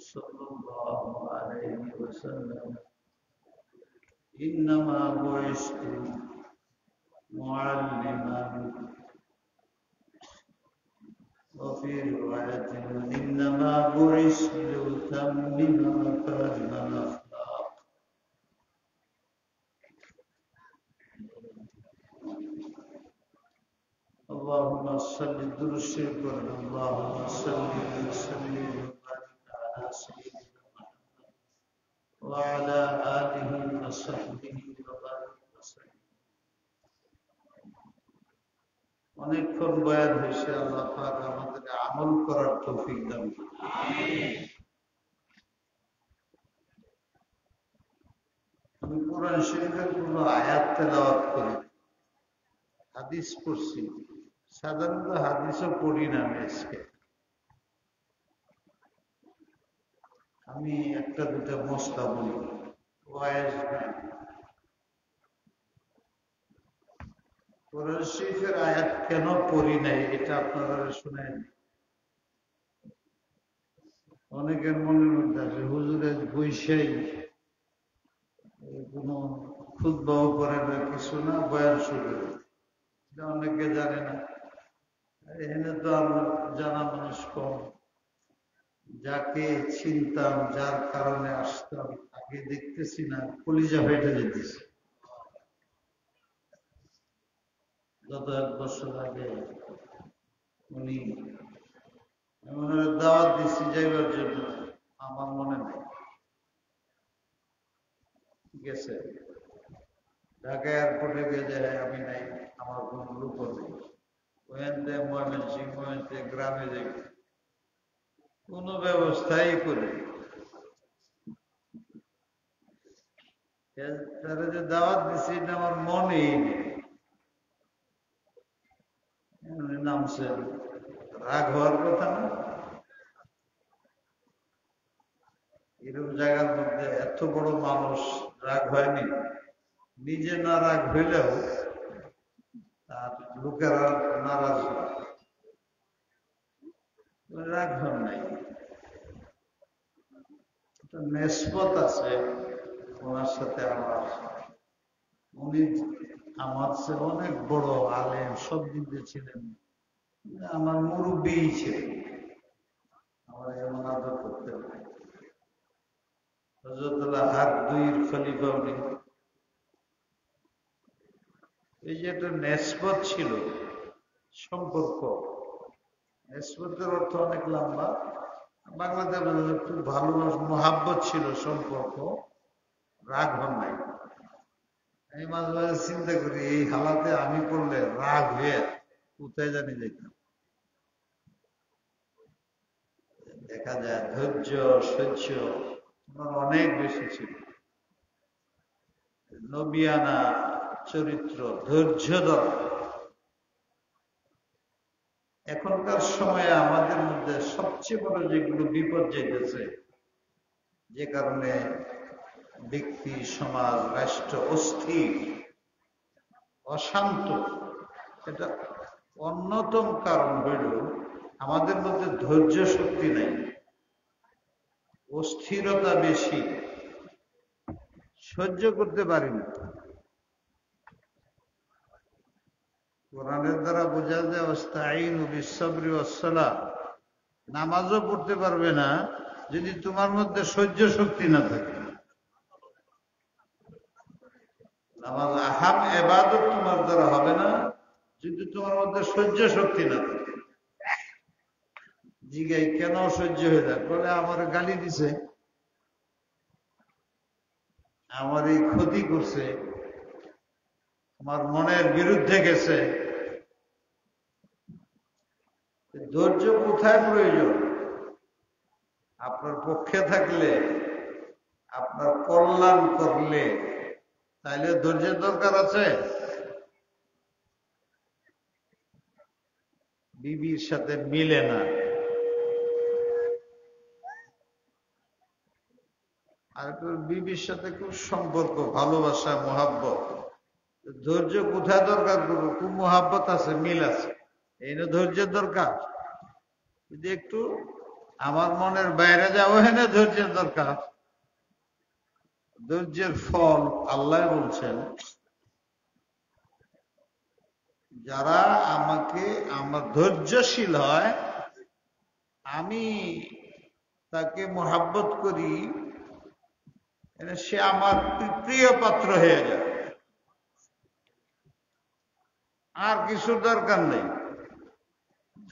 صلى الله عليه وسلم إنما بعثت معلما وفي رواية إنما بعثت لأتمم مكارم الأخلاق اللهم صل درشك اللهم صل وسلم وبارك على سيدنا محمد وعلى آله وصحبه وبارك وسلم অনেকক্ষণ বয়ান হয়েছে আল্লাহ পাক আমাদের আমল করার তৌফিক দান করুন আমি কোরআন শরীফের কোনো আয়াত তেলাওয়াত করি হাদিস পড়ছি সাধারণত হাদিসও পড়ি না আজকে আমি একটা দুটা মস্তা বলি ওয়াইজ না কোরআন শরীফের আয়াত কেন পড়ি নাই এটা আপনারা শুনেন অনেকের মনের মধ্যে আছে হুজুরের বৈশাই কোনো খুতবাও করে না কিছু না বয়ান শুরু এটা অনেকে জানে না এখানে তো আমরা জানা মানুষ কম যাকে চিনতাম যার কারণে আসতাম আগে দেখতেছি না কলিজা ফেটে যেতেছে গত 1 বছর আগে উনি ওনার দাওয়াত দিচ্ছি যাইবার জন্য আমার মনে নেই গেছে ঢাকা এয়ারপোর্টে গিয়ে যায় আমি নাই আমার কোন লোক নেই ওখানে ময়মনসিংহ গ্রামে যাই কোনো ব্যবস্থাই করে তারা যে দাওয়াত দিচ্ছি এটা আমার মনেই নেই নামছে রাগ হওয়ার কথা না এরকম জায়গার মধ্যে এত বড় মানুষ রাগ হয়নি নিজে না রাগ হইলেও তার লোকেরা নারাজ রাগ হন নাই নেসবত আছে ওনার সাথে আমার উনি আমার সে অনেক বড় আলেম সব দিক দিয়ে ছিলেন আমার মুরব্বী ছিলেন আমার এমন আদর করতে হযরতুল্লাহ হাত দুইয়ের খলিফা উনি এই যে একটা নেসবত ছিল সম্পর্ক নেসবতের অর্থ অনেক লম্বা বাংলাদেশে খুব ভালোবাসা মোহাব্বত ছিল সম্পর্ক রাগ হন নাই আমি মাঝে মাঝে চিন্তা করি এই হালাতে আমি করলে রাগ হয়ে কোথায় জানি যেতাম দেখা যায় ধৈর্য সহ্য তোমার অনেক বেশি ছিল নবিয়ানা চরিত্র ধৈর্য দরকার এখনকার সময়ে আমাদের মধ্যে সবচেয়ে বড় যেগুলো বিপদ যেতেছে যে কারণে ব্যক্তি সমাজ রাষ্ট্র অস্থির অশান্ত এটা অন্যতম কারণ হইল আমাদের মধ্যে ধৈর্য শক্তি নাই অস্থিরতা বেশি সহ্য করতে পারি না কোরআনের দ্বারা বোঝা যায় ওয়াস্তাঈনু বিস-সাবরি ওয়াস-সালাহ নামাজও পড়তে পারবে না যদি তোমার মধ্যে সহ্য শক্তি না থাকে নামাজ আহাম ইবাদত তোমার দ্বারা হবে না যদি তোমার মধ্যে সহ্য শক্তি না থাকে জিগাই কেন সহ্য হয়ে যায় বলে আমার গালি দিছে আমার এই ক্ষতি করছে আমার মনের বিরুদ্ধে গেছে ধৈর্য কোথায় প্রয়োজন আপনার পক্ষে থাকলে আপনার কল্যাণ করলে তাইলে ধৈর্যের দরকার আছে বিবির সাথে মিলে না আর বিবির সাথে খুব সম্পর্ক ভালোবাসা মোহাব্বত ধৈর্য কোথায় দরকার করবো খুব মোহাব্বত আছে মিল আছে এই না ধৈর্যের দরকার যদি একটু আমার মনের বাইরে যাও, এখানে ধৈর্যের দরকার। ধৈর্যের ফল আল্লাহ বলছেন, যারা আমাকে আমার ধৈর্যশীল হয়, আমি তাকে মোহাব্বত করি, সে আমার প্রিয় পাত্র হয়ে যায়। আর কিছুর দরকার নেই।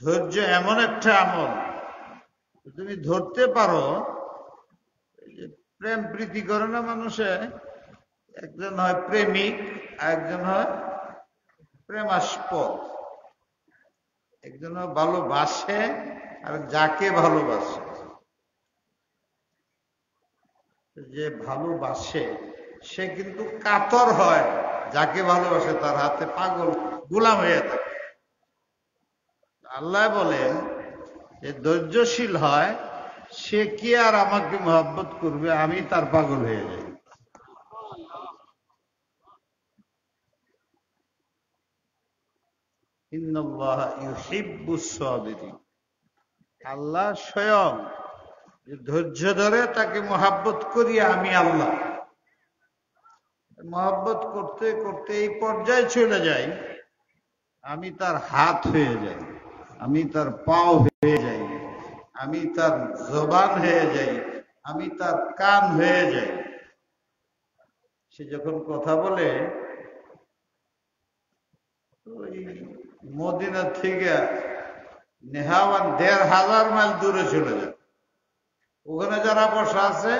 ধৈর্য এমন একটা আমল, তুমি ধরতে পারো। প্রেম প্রীতি করে না মানুষে, একজন হয় প্রেমিক, আরেকজন হয় প্রেমাস্পদ। একজন হয় ভালোবাসে, আর যাকে ভালোবাসে। যে ভালোবাসে সে কিন্তু কাতর হয়, যাকে ভালোবাসে তার হাতে পাগল গোলাম হয়ে থাকে। আল্লাহ বলেন যে ধৈর্যশীল হয়, সে কি আর আমাকে মহব্বত করবে, আমি তার পাগল হয়ে যাই। আল্লাহ স্বয়ং যে ধৈর্য ধরে তাকে মহব্বত করি আমি আল্লাহ। মহব্বত করতে করতে এই পর্যায়ে চলে যাই, আমি তার হাত হয়ে যাই, আমি তার পাও হয়ে যাই, আমি তার জবান হয়ে যাই, আমি তার কান হয়ে যাই। সে যখন কথা বলে, ওই মদিনা থেকে নেহাওয়ান ১,৫০০ মাইল দূরে চলে যায়। ওখানে যারা বসা আছে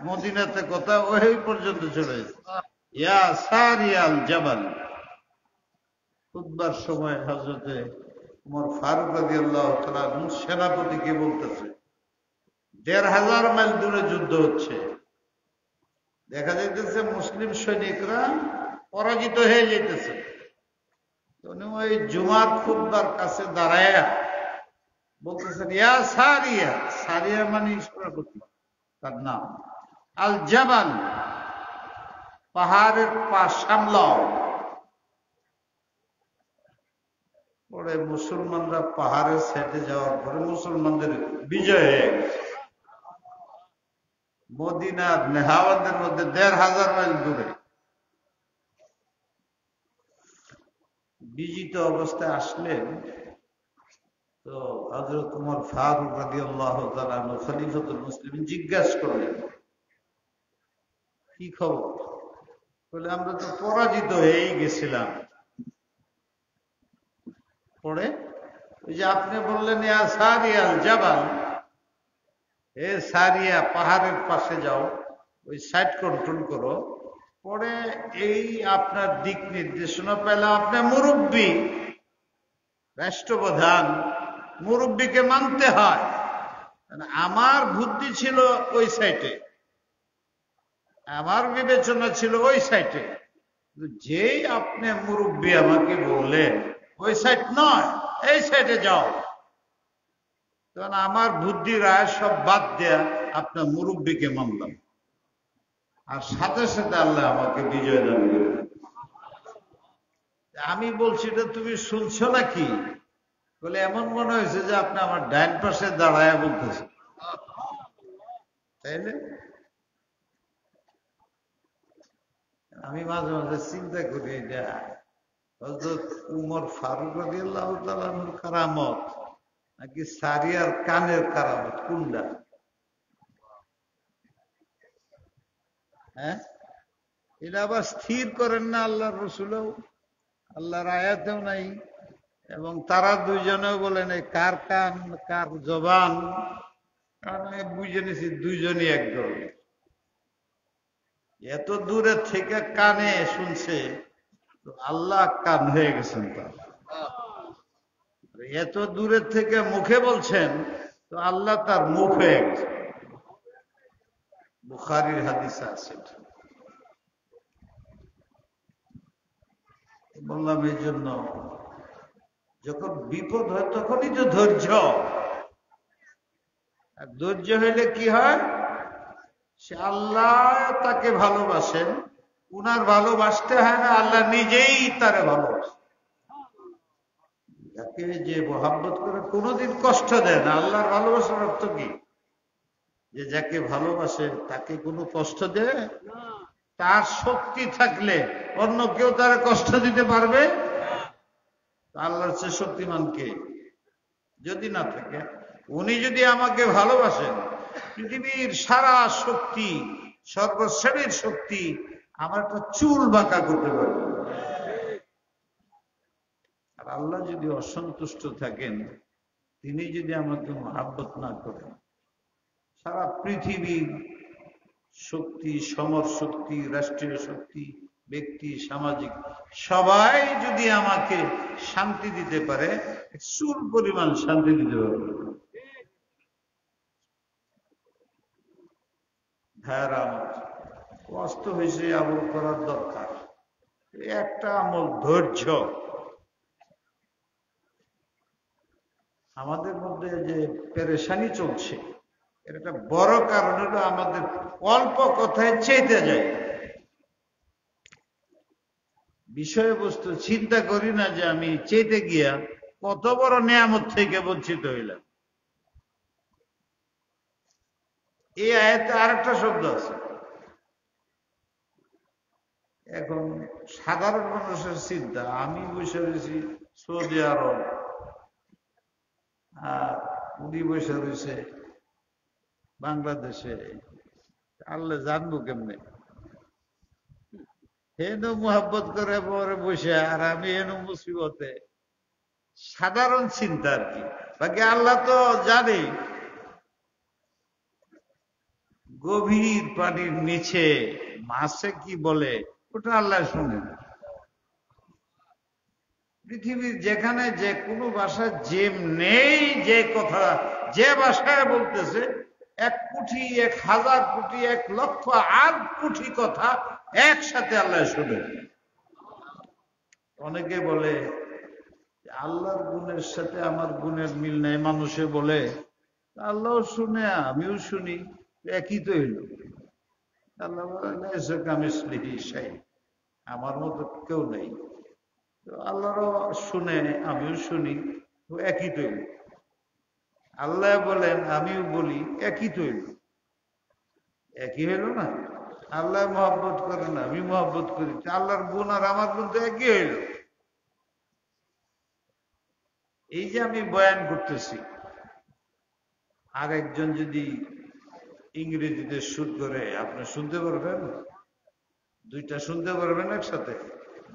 মদিনাতে কথা ওই পর্যন্ত চলে গেছে। ইয়া সারিয়াল জাবাল। খুতবার সময় হযরতে ওমর ফারুক রাদিয়াল্লাহু তাআলা সেনাপতিকে বলতেছে, ১,৫০০ মাইল দূরে যুদ্ধ হচ্ছে, দেখা যাইতেছে মুসলিম সৈনিকরা পরাজিত হয়ে যেতেছে। উনি ওই জুমার খুতবার কাছে দাঁড়ায়া বলতেছেন, ইয়া সারিয়া। সারিয়া মানে সেনাপতি, তার নাম। আল জাবাল, পাহাড়ের পা সামলাও। পরে মুসলমানরা পাহাড়ের সাইডে যাওয়ার পরে মুসলমানদের বিজয় হয়ে গেছে। মদিনার নেহাওয়াদের মধ্যে ১,৫০০ মাইল দূরে বিজিত অবস্থায় আসলেন। তো হযরত ওমর ফারুক রাদিয়াল্লাহু তাআলা খলিফাতুল মুসলিমিন জিজ্ঞাসা করলেন, কি খবর? বলে, আমরা তো পরাজিত হয়েই গেছিলাম। পরে ওই যে আপনি বললেন, ইয়া সারিয়াল জাবাল, এ সারিয়া পাহাড়ের পাশে যাও, ওই সাইড কন্ট্রোল করো। পরে এই আপনার দিক নির্দেশনা পেলাম, আপনার মুরব্বী, রাষ্ট্রপ্রধান, মুরব্বীকে মানতে হয়। আমার বুদ্ধি ছিল ওই সাইটে, আমার বিবেচনা ছিল ওই সাইটে। যেই আপনি মুরব্বী আমাকে বললেন ওই সাইড নয়, এই সাইডে যাও, তখন আমার বুদ্ধি রায় সব বাদ দেয়া আপনার মুরব্বীকে মানলাম। আর সাথে সাথে আল্লাহ আমাকে বিজয় দান করলেন। আমি বলছি, এটা তুমি শুনছো নাকি? বলে, এমন মনে হয়েছে যে আপনি আমার ডাইন পাশে দাঁড়ায় বলতেছেন। তাইলে আমি মাঝে মাঝে চিন্তা করি, এটা হযরত উমর ফারুক রাদিয়াল্লাহু তাআলা আনহুর কারামত নাকি সারিয়ার কানের কারামত, কোনটা? হ্যাঁ, এটা আবার স্থির করেন না আল্লাহর রাসূলও, আল্লাহর আয়াতেও নাই। এবং তারা দুইজনেও বলেন এই কার কান কার জবান, কারণ বুঝে নিছি দুইজনই এক ধরনের। এত দূরে থেকে কানে শুনছে, তো আল্লাহ কান হয়ে গেছেন তার। এত দূরের থেকে মুখে বলছেন, তো আল্লাহ তার মুখ হয়ে গেছে। বুখারীর হাদিসে আছে। বললাম এই জন্য যখন বিপদ হয় তখনই তো ধৈর্য। আর ধৈর্য হইলে কি হয়? সে আল্লাহ তাকে ভালোবাসেন, উনার ভালোবাসতে হয় না, আল্লাহ নিজেই তারে ভালোবাসেন। যাকে যে মহাব্বত করে কোনোদিন কষ্ট দেয় না। আল্লাহর ভালোবাসার অর্থ কি? যে যাকে ভালোবাসে তাকে কোনো কষ্ট দেয়? তার শক্তি থাকলে অন্য কেউ তার কষ্ট দিতে পারবে? আল্লাহর চেয়ে শক্তিমান কে? যদি না থাকে, উনি যদি আমাকে ভালোবাসেন, পৃথিবীর সারা শক্তি, সর্বশ্রেণীর শক্তি আমার একটা চুল বাঁকা করতে পারবে। আর আল্লাহ যদি অসন্তুষ্ট থাকেন, তিনি যদি আমাকে মহাব্বত না করেন, সারা পৃথিবীর শক্তি, সমর শক্তি, রাষ্ট্রীয় শক্তি, ব্যক্তি, সামাজিক সবাই যদি আমাকে শান্তি দিতে পারে, চুল পরিমাণ শান্তি দিতে পারবে। ভাইয়ারা আমার, কষ্ট হয়েছে, আমল করার দরকার। একটা আমল ধৈর্য। আমাদের মধ্যে যে পেরেশানি চলছে, এর একটা বড় কারণ হলো আমাদের অল্প কথায় চেতে যায়। বিষয়বস্তু চিন্তা করি না যে আমি চেতে গিয়া কত বড় নিয়ামত থেকে বঞ্চিত হইলাম। এই আয়াতে আরেকটা শব্দ আছে। এখন সাধারণ মানুষের চিন্তা, আমি বসে রয়েছি সৌদি আরব, আর উনি বসে রয়েছে বাংলাদেশে, আল্লাহ জানবো কেমনে? হেন মোহাব্বত করে পরে বসে, আর আমি হেন মুসিবতে। সাধারণ চিন্তা আর কি। বাকি আল্লাহ তো জানে গভীর পানির নিচে মাছে কি বলে, ওটা আল্লাহ শুনেন। পৃথিবীর যেখানে যে কোনো ভাষা যে নেই, যে কথা যে ভাষায় বলতেছে, 1 কোটি, 1000 কোটি, 1,00,000 কোটি কথা একসাথে আল্লাহ শুনেন। অনেকে বলে আল্লাহর গুণের সাথে আমার গুণের মিল নেই, মানুষে বলে। আল্লাহও শুনে, আমিও শুনি, একই তো হইল। আল্লাহ বলেন আমার মতো কেউ নেই। আল্লাহরও শুনে, আমিও শুনি, একই তো হইল। আল্লাহ বলেন, আমিও বলি, একই তো হইল। একই হইল না? আল্লাহ মহব্বত করেন, আমি মহব্বত করি, আল্লাহর গুণ আর আমার গুণ তো একই হইল। এই যে আমি বয়ান করতেছি, আর একজন যদি ইংরেজিতে শুট করে, আপনি শুনতে পারবেন? 2টা শুনতে পারবেন একসাথে?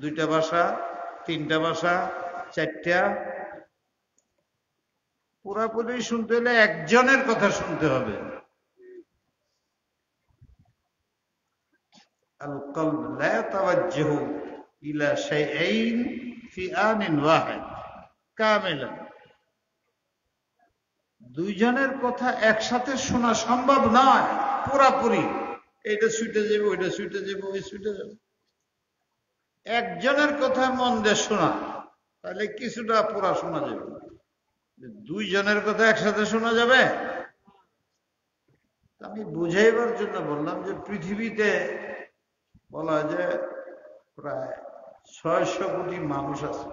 2টা ভাষা, 3টা ভাষা, 4টা? পুরাপুরি শুনতে হলে একজনের কথা শুনতে হবে। আল কলব লা তাওয়াজ্জাহু ইলা শাইআইন ফি আনিন ওয়াহিদ কামিলান। 2 জনের কথা একসাথে শোনা সম্ভব নয় পুরাপুরি। এইটা ছুটে যাবে, ওইটা ছুটে যাবে, ওই ছুটে যাবে। একজনের কথা মন দিয়ে শোনা, তাহলে কিছুটা পুরা শোনা যাবে। 2 জনের কথা একসাথে শোনা যাবে? আমি বুঝাইবার জন্য বললাম যে পৃথিবীতে বলা হয় যে প্রায় 600 কোটি মানুষ আছে,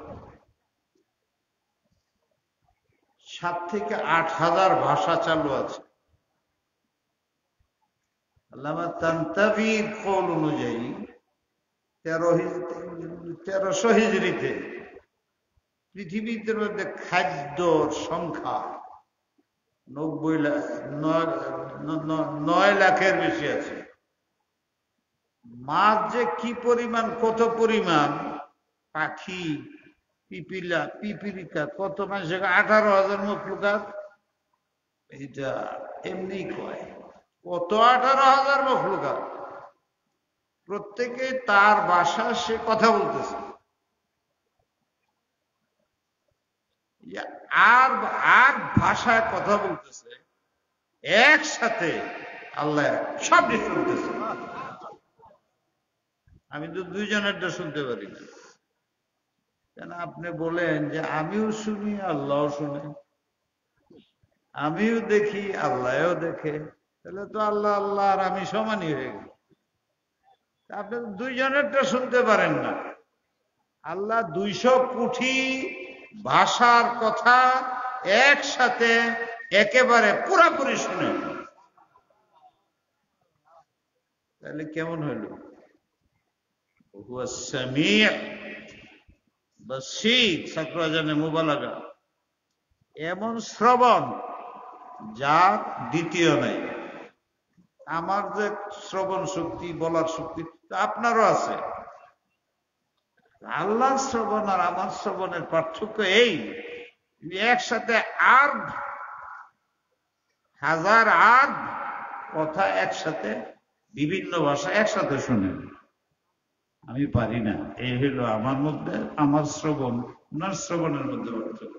7 থেকে 8,000 ভাষা চালু আছে। আল্লামা তানতাভির কওল অনুযায়ী 1300 হিজরিতে পৃথিবীর মধ্যে খাদ্যর সংখ্যা 9 লাখের বেশি আছে। মাছ যে কি পরিমাণ, কত পরিমাণ, পাখি, পিপিলিকা, কত মানুষ, 18,000 মখলুকাত। এইটা এমনি কয়, কত 18,000 মখলুকাত। প্রত্যেকে তার ভাষা সে কথা বলতেছে। আর আর ভাষায় কথা বলতেছে, একসাথে আল্লাহ সব শুনতেছে। আমি তো 2 জনেরটা শুনতে পারি না। কেন আপনি বলেন যে আমিও শুনি, আল্লাহও শুনে, আমিও দেখি, আল্লাহও দেখে, তাহলে তো আল্লাহ আল্লাহ আর আমি সমানই হয়ে গেল। আপনি 2 জনেরটা শুনতে পারেন না। আল্লাহ 200 কোটি ভাষার কথা একসাথে একেবারে পুরাপুরি শুনে, তাহলে কেমন হইল? হুয়া সামিউ বাসীর, সাকরাজানে মুবালাগা, এমন শ্রবণ যার দ্বিতীয় নাই। আমার যে শ্রবণ শক্তি, বলার শক্তি আপনারও আছে। আল্লাহর শ্রবণ আর আমার শ্রবণের পার্থক্য এই, একসাথে আর হাজার আর কথা একসাথে বিভিন্ন ভাষা একসাথে শুনেন, আমি পারি না। এই হইল আমার মধ্যে, আমার শ্রবণ ওনার শ্রবণের মধ্যে পার্থক্য।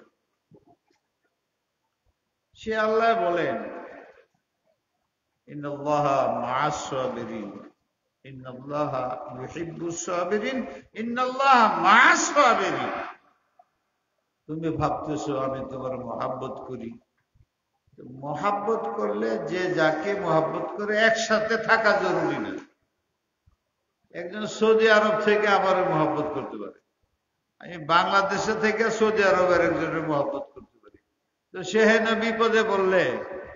সে আল্লাহ বলেন ইন্নাল্লাহা মা'আস সাবিরিন, ইন্নাল্লাহা ইউহিব্বুস সাবিরিন, ইন্নাল্লাহা মা'আস সাবিরিন। তুমি ভাবতেছো আমি তোমার মহাব্বত করি, মহাব্বত করলে যে যাকে মহাব্বত করে একসাথে থাকা জরুরি না। একজন সৌদি আরব থেকে আমার মহাব্বত করতে পারে, আমি বাংলাদেশে থেকে সৌদি আরবের একজনের মহাব্বত করতে পারি। তো সে হেন বিপদে বললে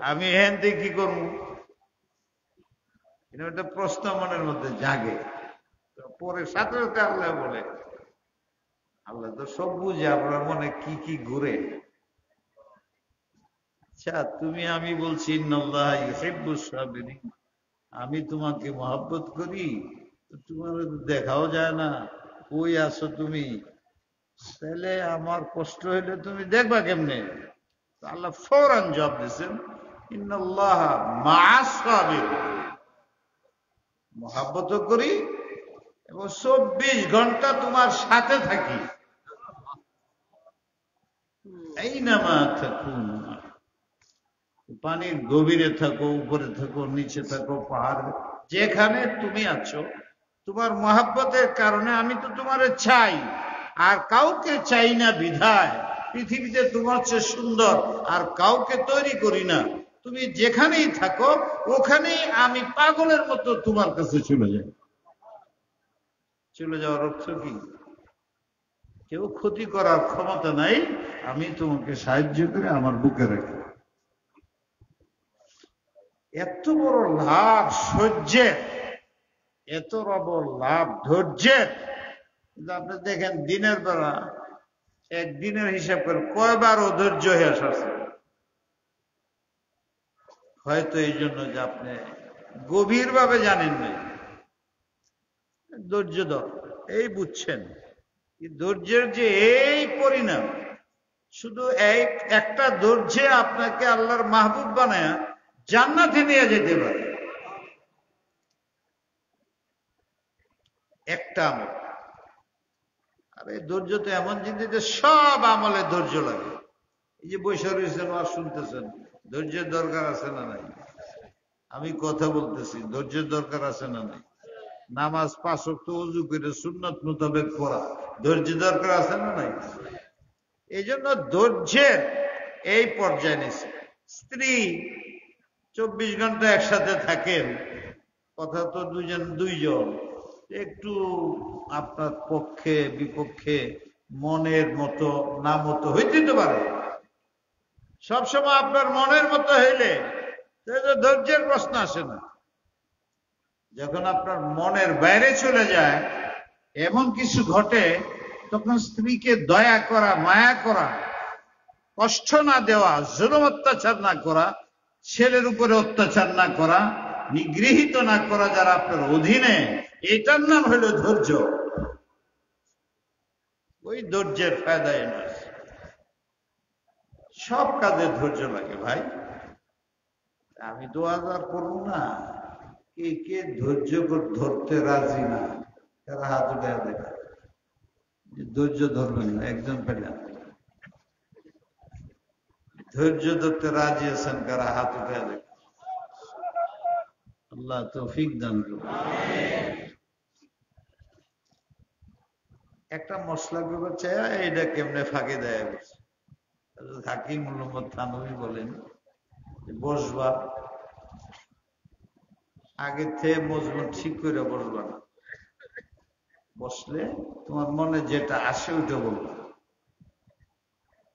আমি হেন থেকে কি করবো? একটা প্রশ্ন মনের মধ্যে জাগে। পরে সাথে সাথে আল্লাহ বলে, আল্লাহ তো সব বুঝে আপনার মনে কি কি ঘুরে। আচ্ছা তুমি, আমি বলছি ইন্নাল্লাহা ইউহিব্বুস সাবিরিন, আমি তোমাকে মহব্বত করি, তোমার দেখাও যায় না, কই আছো তুমি? তাহলে আমার কষ্ট হইলে তুমি দেখবা কেমনে? আল্লাহ ফৌরান জবাব দিয়েছেন ইন্নাল্লাহা মা'আস সাবিরিন, মহব্বত করি এবং 24 ঘন্টা তোমার সাথে থাকি। আইনামা তাকুনু, পানির গভীরে থাকো, উপরে থাকো, নিচে থাকো, পাহাড়, যেখানে তুমি আছো, তোমার মহব্বতের কারণে আমি তো তোমারে চাই, আর কাউকে চাই না বিধায় পৃথিবীতে তোমার চেয়ে সুন্দর আর কাউকে তৈরি করি না। তুমি যেখানেই থাকো ওখানেই আমি পাগলের মতো তোমার কাছে চলে যাই। চলে যাওয়ার অর্থ কি? কেউ ক্ষতি করার ক্ষমতা নাই, আমি তোমাকে সাহায্য করে আমার বুকে রাখি। এত বড় লাভ সহ্যের, এত বড় লাভ ধৈর্যের। কিন্তু আপনি দেখেন দিনের বেলা একদিনের হিসাব করে কয়বার অধৈর্য হয়ে আসছে। হয়তো এই জন্য যে আপনি গভীর ভাবে জানেন নাই ধৈর্য ধর, এই বুঝছেন ধৈর্যের যে এই পরিণাম। শুধু এই একটা ধৈর্যে আপনাকে আল্লাহর মাহবুব বানায় জান্নাতে নিয়ে যেতে পারে। একটা আমল, আর এই ধৈর্য তো এমন জিনিস যে সব আমলে ধৈর্য লাগে। এই যে বৈশা রয়েছেন আর শুনতেছেন, ধৈর্যের দরকার আছে না নাই? আমি কথা বলতেছি, ধৈর্যের দরকার আছে না নাই? নামাজ 5 ওয়াক্ত ওযু করে সুন্নাত মোতাবেক পড়া, ধৈর্যের দরকার আছে না নাই? এই জন্য ধৈর্যের এই পর্যায়ে নিচ্ছে। স্ত্রী 24 ঘন্টা একসাথে থাকেন, কথা তো দুইজন, একটু আপনার পক্ষে বিপক্ষে মনের মতো না মতো হইতে পারে। সবসময় আপনার মনের মতো হইলে ধৈর্যের প্রশ্ন আসে না। যখন আপনার মনের বাইরে চলে যায়, এমন কিছু ঘটে, তখন স্ত্রীকে দয়া করা, মায়া করা, কষ্ট না দেওয়া, জুলুম অত্যাচার না করা, ছেলের উপরে অত্যাচার না করা, নিগৃহীত না করা যারা আপনার অধীনে, এটার নাম হলো ধৈর্য। ওই ধৈর্যের ফায়দায় নয়। সব কাজে ধৈর্য লাগে ভাই। আমি তো আর করবো না, কে কে ধৈর্য ধরতে রাজি না? তারা হাত উঠে দেখা, ধৈর্য ধরবেন না। একজন পেলেন ধৈর্য ধরতে রাজি আছেন, কারা হাত উঠে দেখা। আল্লাহ তৌফিক দান করুন। একটা মশলা গুলো চায়, এটা কেমনে ফাঁকে দেয় বলছে। হাকিম মোহাম্মদ থানভী বলেন, বসবা আগে থেকে মজবুত ঠিক করে বসবা না, বসলে তোমার মনে যেটা আসে ওইটা বলবা।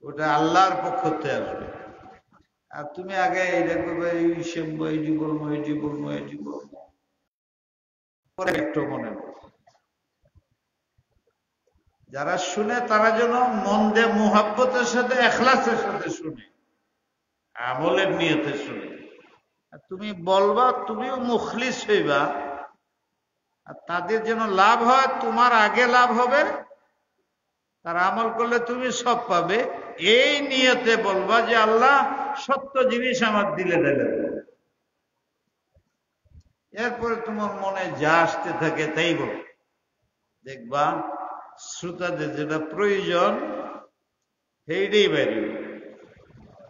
ওটা আল্লাহর পক্ষ থেকে আসবে। আর তুমি আগে এইটা করবে, এই শুনবো, এই জি বলবো, এই জি বলবো, এই জি বলবো, পরে একটু মনে হবে। যারা শুনে তারা যেন মন দিয়ে মুহাব্বতের সাথে এখলাসের সাথে শুনে, আমলের নিয়তে শুনে। আর তুমি বলবা, তুমিও মুখলিস হইবা, আর তাদের যেন লাভ হয়, তোমার আগে লাভ হবে, তার আমল করলে তুমি সব পাবে, এই নিয়তে বলবা যে আল্লাহ সত্য জিনিস আমার দিলে ঢেলে দেবে। এরপরে তোমার মনে যা আসতে থাকে তাই বল, দেখবা শ্রোতাদের যেটা প্রয়োজন সেইটাই বেরিয়ে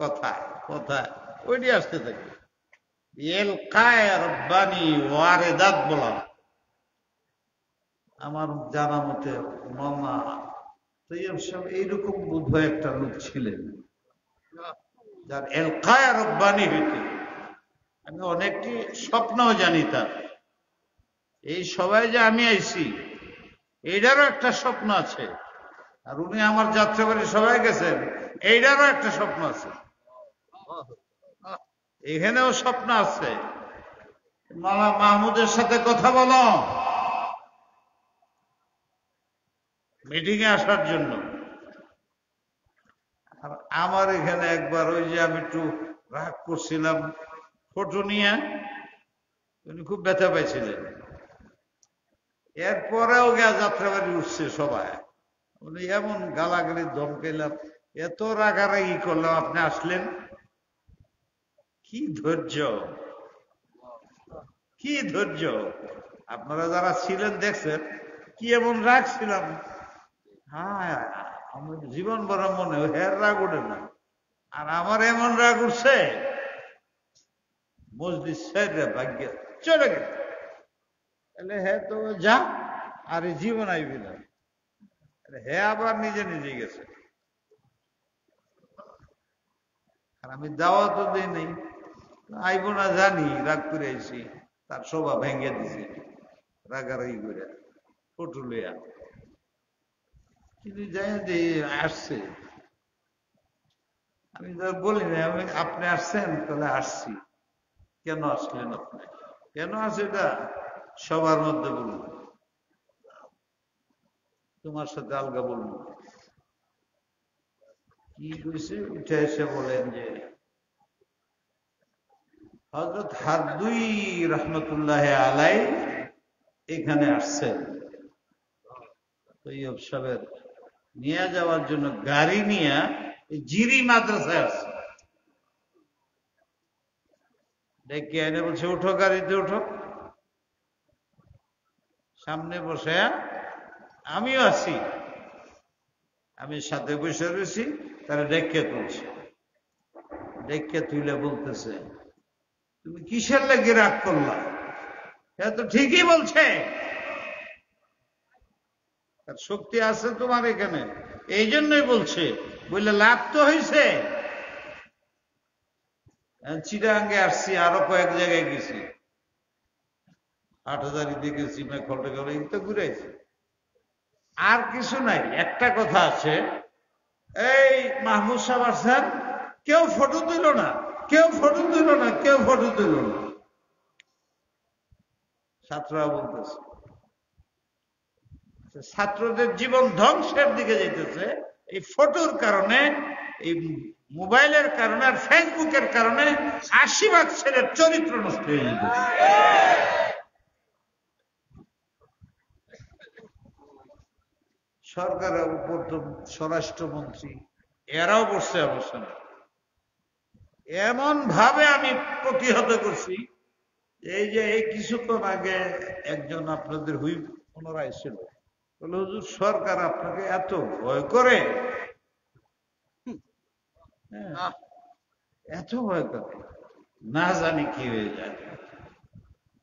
কথায় কথায় ওইটাই আসতে থাকে। এলকায়ে রব্বানি ওয়ারেদাত বলা আমার জানা মতে মামা তৈয়ব সাহেব এইরকম বোধহয় একটা লোক ছিলেন যার এলকায়ে রব্বানি হইতে। আমি অনেকটি স্বপ্নও জানি তার, এই সবাই যে আমি আইছি এইটারও একটা স্বপ্ন আছে, আর উনি আমার যাত্রাবাড়ি সবাই গেছেন, এইটারও একটা স্বপ্ন আছে, এখানেও স্বপ্ন আছে। মামা মাহমুদের সাথে কথা বলো মিটিং এ আসার জন্য। আর আমার এখানে একবার ওই যে আমি একটু রাগ করছিলাম ফটো নিয়ে, উনি খুব ব্যথা পাইছিলেন, এরপরেও যাত্রাবাড়ি উঠছে সবাই, উনি এমন গালাগালি ধমকাইলাম, এত রাগারাগি করলাম, আপনি আসলেন, কি ধৈর্য, কি ধৈর্য। আপনারা যারা ছিলেন দেখছেন কি এমন রাগ ছিলাম। হ্যাঁ, আমার জীবন বড় মনে হয় হের রাগ উঠে না, আর আমার এমন রাগ উঠছে মসজিদ ছেড়ে ভাগ্য চলে গেছে। তাহলে হ্যাঁ তো যা, আর জীবন আইবি না, হে আবার নিজে নিজে গেছে। আর আমি দাওয়া তো দিই নেই, আইব না জানি, রাগ করে আইছি, তার শোভা ভেঙে দিছি রাগারাগি করে ফটো লইয়া। কিন্তু যাই যে আসছে, আমি তো বলি না, আমি আপনি আসছেন, তাহলে আসছি, কেন আসলেন আপনি, কেন আসে এটা সবার মধ্যে বলুন, তোমার সাথে আলগা বলুন। কি কইছে উঠে এসে বলেন যে হযরত হাদুই রহমতুল্লাহ আলাই এখানে আসছেন, তৈয়ব সাহেবের নিয়ে যাওয়ার জন্য গাড়ি নিয়ে জিরি মাদ্রাসায় আসছে। ডেকে এনে বলছে উঠো, গাড়িতে উঠো, সামনে বসে আমিও আছি, আমি সাথে বসে রয়েছি, তারা ডেকে তুলছে, ডেকে তুলে বলতেছে তুমি কিসের লেগে রাগ করলা, সে তো ঠিকই বলছে, তার শক্তি আছে তোমার এখানে, এই জন্যই বলছে, বললে লাভ তো হয়েছে। চিটাঙ্গে আসছি, আরো কয়েক জায়গায় গেছি, 8,000 গেছি, মেঘলটা গেল, এই তো ঘুরেছি, আর কিছু নাই। একটা কথা আছে, এই মাহমুদ সাহেব আসছেন, কেউ ফটো তুল না, কেউ ফটো তুল না, কেউ ফটো তুল না। ছাত্ররা বলতেছে, ছাত্রদের জীবন ধ্বংসের দিকে যেতেছে এই ফটোর কারণে, এই মোবাইলের কারণে, আর ফেসবুকের কারণে 80% ছেলের চরিত্র নষ্ট হয়ে যেতেছে। সরকারের উপর তো স্বরাষ্ট্রমন্ত্রী এরাও বসছে অবস্থানে, এমন ভাবে আমি প্রতিহত করছি, এই যে এই কিছুক্ষণ আগে একজন আপনাদের হুইপ পুনরায় ছিল, বলে হুজুর সরকার আপনাকে এত ভয় করে, এত ভয় করে, না জানি কি হয়ে যায়,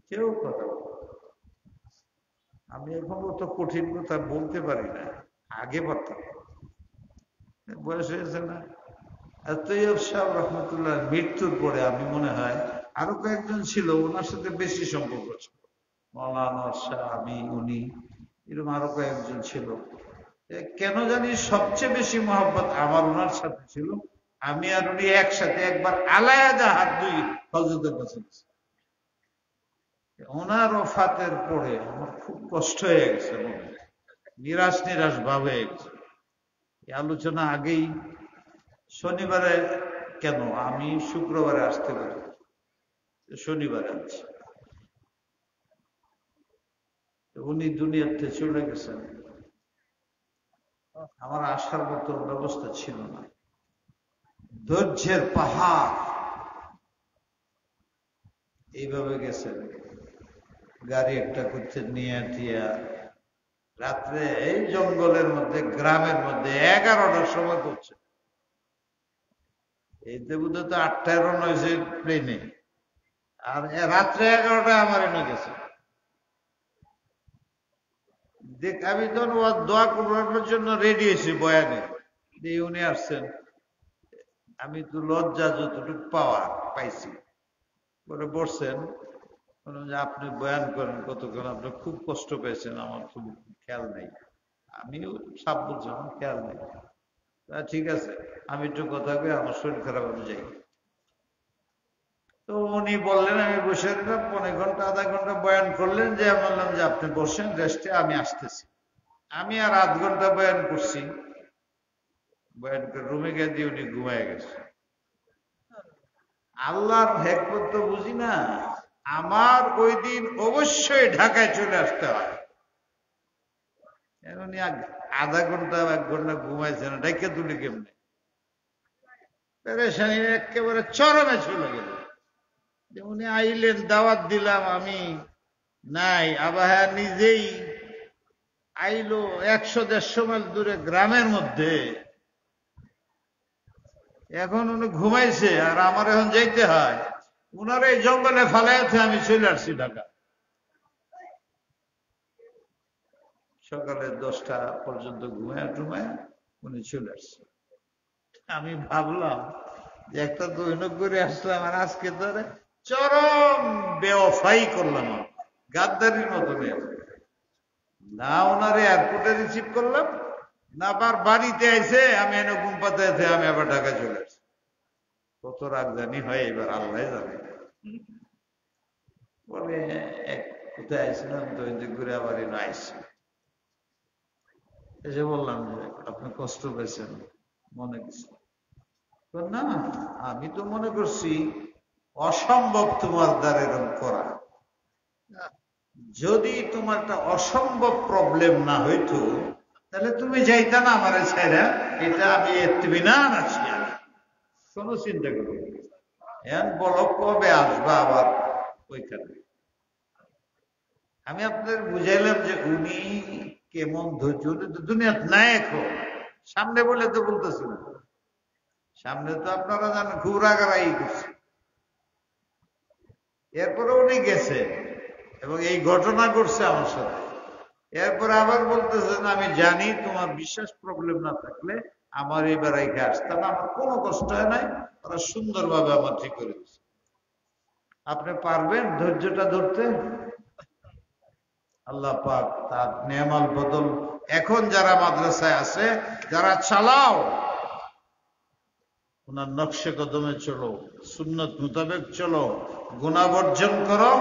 কেউ কথা বলে। আমি এখন তো কঠিন কথা বলতে পারি না, আগে পারতাম, বয়স হয়েছে না। তৈয়ব সাহেব রহমতুল্লাহ মৃত্যুর পরে আমি মনে হয় আরো কয়েকজন ছিল, ওনার সাথে বেশি সম্পর্ক ছিল, মৌলানা শাহ, আমি, উনি, এরকম আরো কয়েকজন ছিল। কেন জানি সবচেয়ে বেশি মহব্বত আমার ওনার সাথে ছিল। আমি আর উনি একসাথে একবার আলাদা হাত দুই হজরতের কাছে গেছি। ওনার ওফাতের পরে আমার খুব কষ্ট হয়ে গেছে, নিরাশ নিরাশ ভাব হয়ে গেছে। এই আলোচনা আগেই শনিবারে, কেন আমি শুক্রবারে আসতে পারি, শনিবারে আছি। উনি দুনিয়াতে চলে গেছেন, আমার আসার মতো ব্যবস্থা ছিল না। ধৈর্যের পাহাড় এইভাবে গেছেন, গাড়ি একটা করতে নিয়ে টিয়া রাত্রে এই জঙ্গলের মধ্যে গ্রামের মধ্যে 11টার সময় করছে। এই দেবুদে তো 8টায় রওনা হয়েছে প্লেনে, আর রাত্রে 11টায় আমার এনে গেছে। দেখ আমি তখন দোয়া করার জন্য রেডি হয়েছি বয়ানে, দিয়ে উনি আসছেন। আমি তো লজ্জা যতটুকু পাইছি, পরে বসছেন, যে আপনি বয়ান করেন কতক্ষণ, আপনি খুব কষ্ট পেয়েছেন, আমার খুব খেয়াল নেই। আমিও সাপ বলছি, আমার খেয়াল নেই। ঠিক আছে, আমি একটু কথা কই, আমার শরীর খারাপ, আমি যাই। তো উনি বললেন, আমি বসে দিলাম, 1.5 ঘন্টা আধা ঘন্টা বয়ান করলেন, যে আমি বললাম যে আপনি বসেন রেস্টে, আমি আসতেছি। আমি আর আধ ঘন্টা বয়ান করছি, বয়ান করে রুমে গিয়ে দিয়ে উনি ঘুমায় গেছে। আল্লাহর হেকমত তো বুঝি না, আমার ওই দিন অবশ্যই ঢাকায় চলে আসতে হয়। উনি আধা ঘন্টা 1 ঘন্টা ঘুমাইছে না, ঢাকে তুলি কেমনে, পেরেশানি একেবারে চরমে চলে গেল। যে উনি আইলেন, দাওয়াত দিলাম, আমি নাই, আবার নিজেই আইলো 100-150 মাইল দূরে গ্রামের মধ্যে। এখন উনি ঘুমাইছে আর আমার এখন যাইতে হয়। উনার এই জঙ্গলে ফালাইতে আমি চলে আসছি ঢাকা। সকালে 10টা পর্যন্ত ঘুমায় টুমায় উনি চলে আসছে। আমি ভাবলাম যে একটা দৈনিক করে আসলাম, আর আজকে তো চরম বেওয়াফাই করলাম, গাদ্দারির মতো। না ওনারে এয়ারপোর্টে রিসিভ করলাম, না আবার বাড়িতে আইসে আমি এনে ঘুম পাতে আমি আবার ঢাকা চলে আসছি। কত রাজধানী হয় এবার আল্লাহ জানে। বলে কোথায় আইছিলাম, দৈনিক ঘুরে আবার এনে আইসি। এসে বললাম যে আপনি কষ্ট পেয়েছেন মনে কিছু না, আমি তো মনে করছি অসম্ভব তোমার দ্বারা এরকম করা। যদি তোমার একটা অসম্ভব প্রবলেম না হইতো, তাহলে তুমি যাইতা না আমার ছেড়া, এটা আমি ইত্মিনান আছি, আমি কোনো চিন্তা করবো। এখন বলো কবে আসবা আবার ওইখানে। আমি আপনাদের বুঝাইলাম যে উনি কেমন ধৈর্য, উনি তো দুনিয়ার নায়ক হোক, সামনে বলে তো বলতেছি না, সামনে তো আপনারা জানেন খুব রাগারাগি করছে। এরপরে উনি গেছে এবং এই ঘটনা ঘটছে আমার সাথে। এরপরে আবার বলতেছেন, আমি জানি তোমার বিশ্বাস প্রবলেম না থাকলে আমার এবার এখানে আসতাম, আমার কোনো কষ্ট হয় নাই, ওরা সুন্দরভাবে আমার ঠিক করে দিচ্ছে। আপনি পারবেন ধৈর্যটা ধরতে? আল্লাহ পাক তার নেমাল বদল। এখন যারা মাদ্রাসায় আছে, যারা চালাও, ওনার নকশে কদমে চলো, সুন্নত মোতাবেক চলো, গুনাহ বর্জন করো,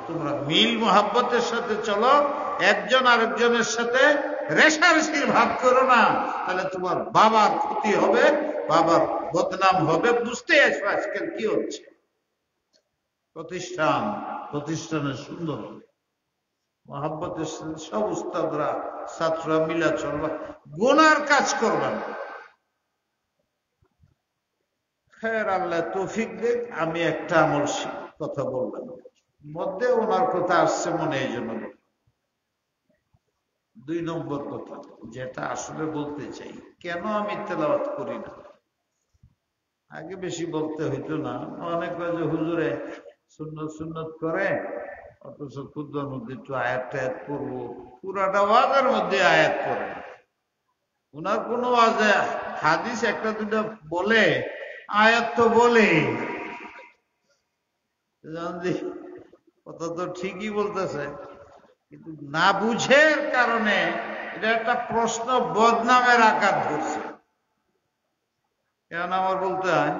তোমরা মিল মোহাব্বতের সাথে চলো, একজন আরেকজনের সাথে রেশারেশির ভাব করো না, তাহলে তোমার বাবার ক্ষতি হবে, বাবার বদনাম হবে। বুঝতে আসো আজকাল কি হচ্ছে, প্রতিষ্ঠানে সুন্দর হবে, মোহাব্বতের সাথে সব উস্তাদরা ছাত্ররা মিলা চলবা, গুনার কাজ করবা না। খের আল্লাহ তৌফিক দেখ। আমি একটা আমল কথা বললাম, মধ্যে ওনার কথা আসছে মনে, এই জন্য 2 নম্বর কথা যেটা আসলে বলতে চাই, কেন আমি তেলাওয়াত করি না। আগে বেশি বলতে হইতো না, অনেক যে হুজুরে সুন্নত সুন্নত করে, অথচ ক্ষুদ্রের মধ্যে একটু আয়াত টায়াত করবো, পুরাটা ওয়াজের মধ্যে আয়াত করে। ওনার কোনো ওয়াজে হাদিস একটা দুটা বলে, আয়াত তো বলে, কথা তো ঠিকই বলতেছে, কিন্তু না বুঝের কারণে এটা একটা প্রশ্ন বদনামের আকার ধরছে। কেন আমার বলতে হয়,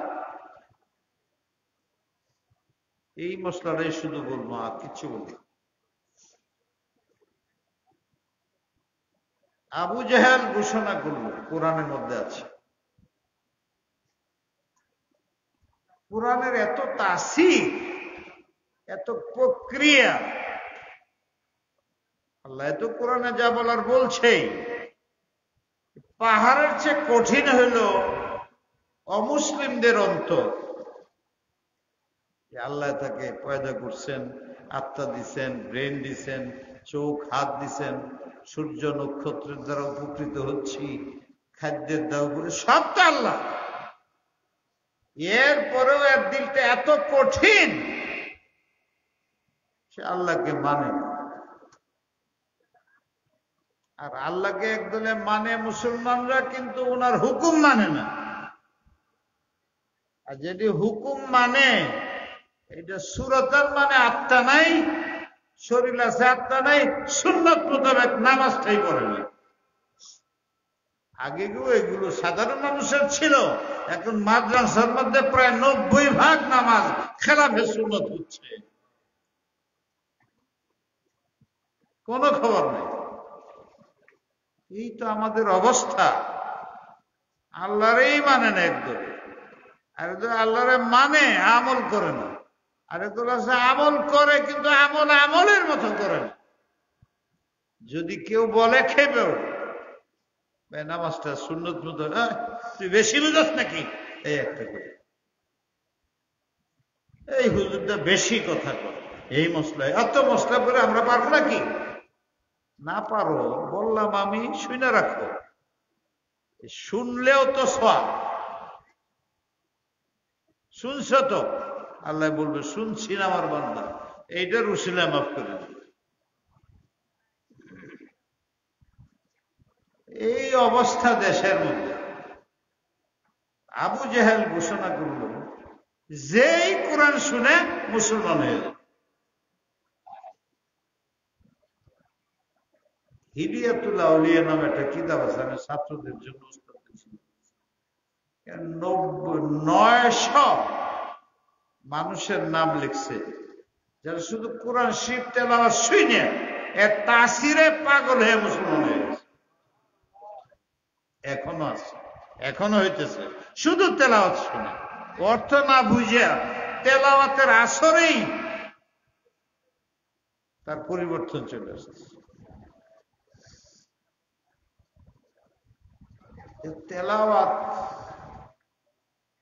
এই মশলাটাই শুধু বলবো, আর কিছু বলি। আবু জাহেল ঘোষণা করলো, কোরআনের মধ্যে আছে, কোরআনের এত তাসির, এত প্রক্রিয়া, আল্লাহ এত কোরআনে যা বলার বলছেই। পাহাড়ের চেয়ে কঠিন হইল অমুসলিমদের অন্তর। আল্লাহ তাকে পয়দা করছেন, আত্মা দিছেন, ব্রেন দিছেন, চোখ হাত দিছেন, সূর্য নক্ষত্রের দ্বারা উপকৃত হচ্ছি, খাদ্যের দ্বারা উপরে, সব তো আল্লাহ। এরপরেও এর দিলটা এত কঠিন, সে আল্লাহকে মানে না। আর আল্লাহকে একদলে মানে মুসলমানরা, কিন্তু ওনার হুকুম মানে না। আর যদি হুকুম মানে, এটা সুরতার মানে আত্মা নাই, শরীর আছে আত্মা নাই, সুন্নত মোতাবেক নামাজটাই পড়ে না। আগে এগুলো সাধারণ মানুষের ছিল, এখন মাদ্রাসার মধ্যে প্রায় 90% নামাজ খেলাফে সুন্নত হচ্ছে, কোনো খবর নেই। এই তো আমাদের অবস্থা। আল্লাহরেই মানে না একদম, আর আল্লাহরে মানে আমল করে না। আর একদল আছে আমল করে, কিন্তু আমল আমলের মতো করে না। যদি কেউ বলে খেবেও, নামাজটা সুন্নত মতো, তুই বেশি বুঝাস নাকি, এই একটা করে, এই হুজুরটা বেশি কথা করে, এই মশলায় এত মশলা করে আমরা পারবো নাকি? না পারো, বললাম আমি, শুনে রাখো। শুনলেও তো সওয়াব, শুনছ তো, আল্লাহ বলবে শুনছি না আমার বান্দা, এইটার উসিলা মাফ করে দিবে। এই অবস্থা দেশের মধ্যে। আবু জাহেল ঘোষণা করল, যেই কোরআন শুনে মুসলমান হয়ে যায়। হিদায়াতুল আউলিয়া নামে একটা কিতাব আছে, আমি ছাত্রদের জন্য 900 মানুষের নাম লিখছে, যারা শুধু কোরআন শরীফ তেলাওয়াত শুনে এর তাসিরে পাগল হয়ে মুসলমান হয়ে গেছে। এখনো আছে, এখনো হইতেছে, শুধু তেলাওয়াত শুনে, অর্থ না বুঝিয়া তেলাওয়াতের আসরেই তার পরিবর্তন চলে আসছে। তেলাওয়াত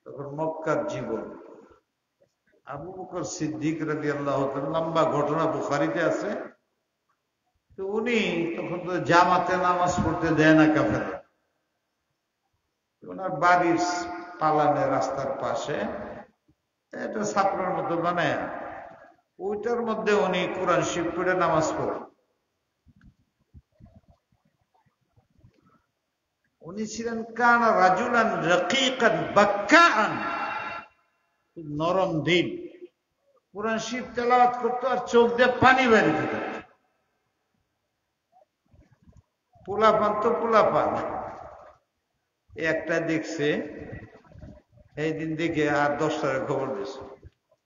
তখন মক্কার জীবন। আবু বকর সিদ্দিক রাদিয়াল্লাহু তাআলা, লম্বা ঘটনা বুখারীতে আছে। তো উনি তখন তো জামাতে নামাজ পড়তে দেয় না কাফেররা। ওনার বাড়ির পালানে রাস্তার পাশে এটা ছাপড়ার মতো বানায়, ওইটার মধ্যে উনি কোরআন শরীফ পড়ে নামাজ পড়েন। উনি ছিলেন কানা রাজুলান রাকিকান বাক্কাআন, নরম দিল, কোরআন শরীফ তেলাওয়াত করতো আর চোখ দিয়ে পানি বেরিয়ে যেত। পোলাপান তো পোলাপান, একটা দেখছে, এই দিন দেখে আর 10টার খবর দিছে,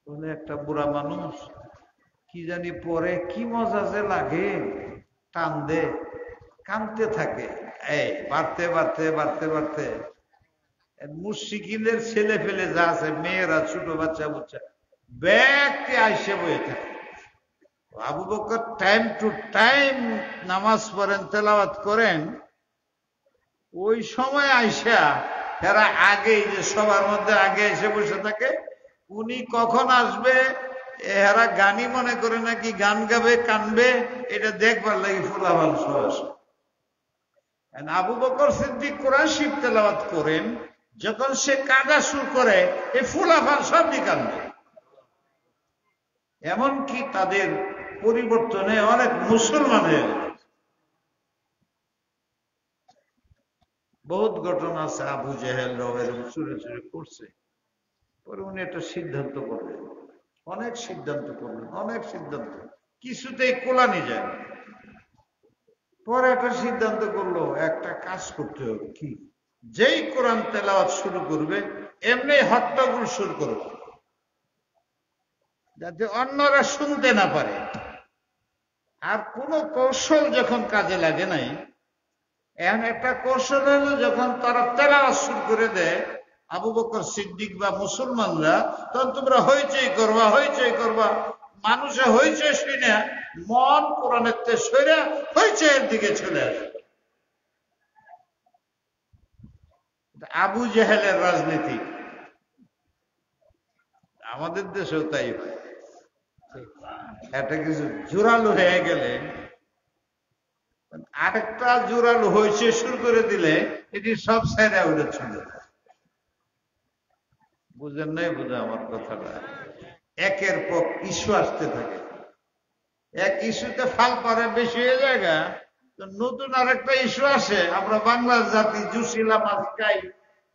বলে একটা বুড়া মানুষ কি জানি পরে, কি মজা যে লাগে, টান দে, কাঁদতে থাকে, এই বাড়তে বাড়তে বাড়তে বাড়তে মুশরিকিনের ছেলে ফেলে যা আছে, মেয়েরা, ছোট বাচ্চা বুচ্চা, ব্যক্তি আইসে বয়ে থাকে। Abu Bakr time to time নামাজ পড়েন, তেলাওয়াত করেন। ওই সময় আইসা এরা আগেই, যে সবার মধ্যে আগে এসে বসে থাকে, উনি কখন আসবে এরা গানই মনে করে নাকি, গান গাবে, কানবে, এটা দেখবার লাগি ফুলাবান সহ আসে। আবু বকর সিদ্দিক কোরআন শরীফ তেলাওয়াত করেন, যখন সে কাঁদা শুরু করে, এই ফুলাফান সবই কাঁদবে। এমনকি তাদের পরিবর্তনে অনেক মুসলমান হয়ে গেল। বহুত ঘটনা আছে, আবু জাহেল এরকম চুরে চুরে করছে। পরে উনি একটা সিদ্ধান্ত করলেন, অনেক সিদ্ধান্ত করলেন, অনেক সিদ্ধান্ত, কিছুতেই কোলানি যায় না। পরে একটা সিদ্ধান্ত করলো একটা কাজ করতে হবে, কি, যেই কোরআন তেলাওয়াত শুরু করবে এমনি হট্টগোল শুরু করবে, যাতে অন্যরা শুনতে না পারে। আর কোন কৌশল যখন কাজে লাগে নাই, এখন একটা কৌশল হলো যখন তারা তেলাওয়াত শুরু করে দেয় আবু বকর সিদ্দিক বা মুসলমানরা, তখন তোমরা হইচই করবা, মানুষে হইচই শুনে মন কোরআনের তে সরে হইচইয়ের দিকে চলে আসে। আবু জেহেলের রাজনীতি আমাদের দেশেও তাই হয়। একটা কিছু জোরালো হয়ে গেলে আরেকটা জোরালো হয়েছে শুরু করে দিলে এটি সব সাইডে উঠে চলে। বুঝেন নাই বুঝে আমার কথাটা? একের পর ইস্যু আসতে থাকে, এক ইস্যুতে ফাল পারে বেশি হয়ে যায়, তো নতুন আরেকটা ইস্যু আসে। আমরা বাংলার জাতি জুসিলাম আজকাই,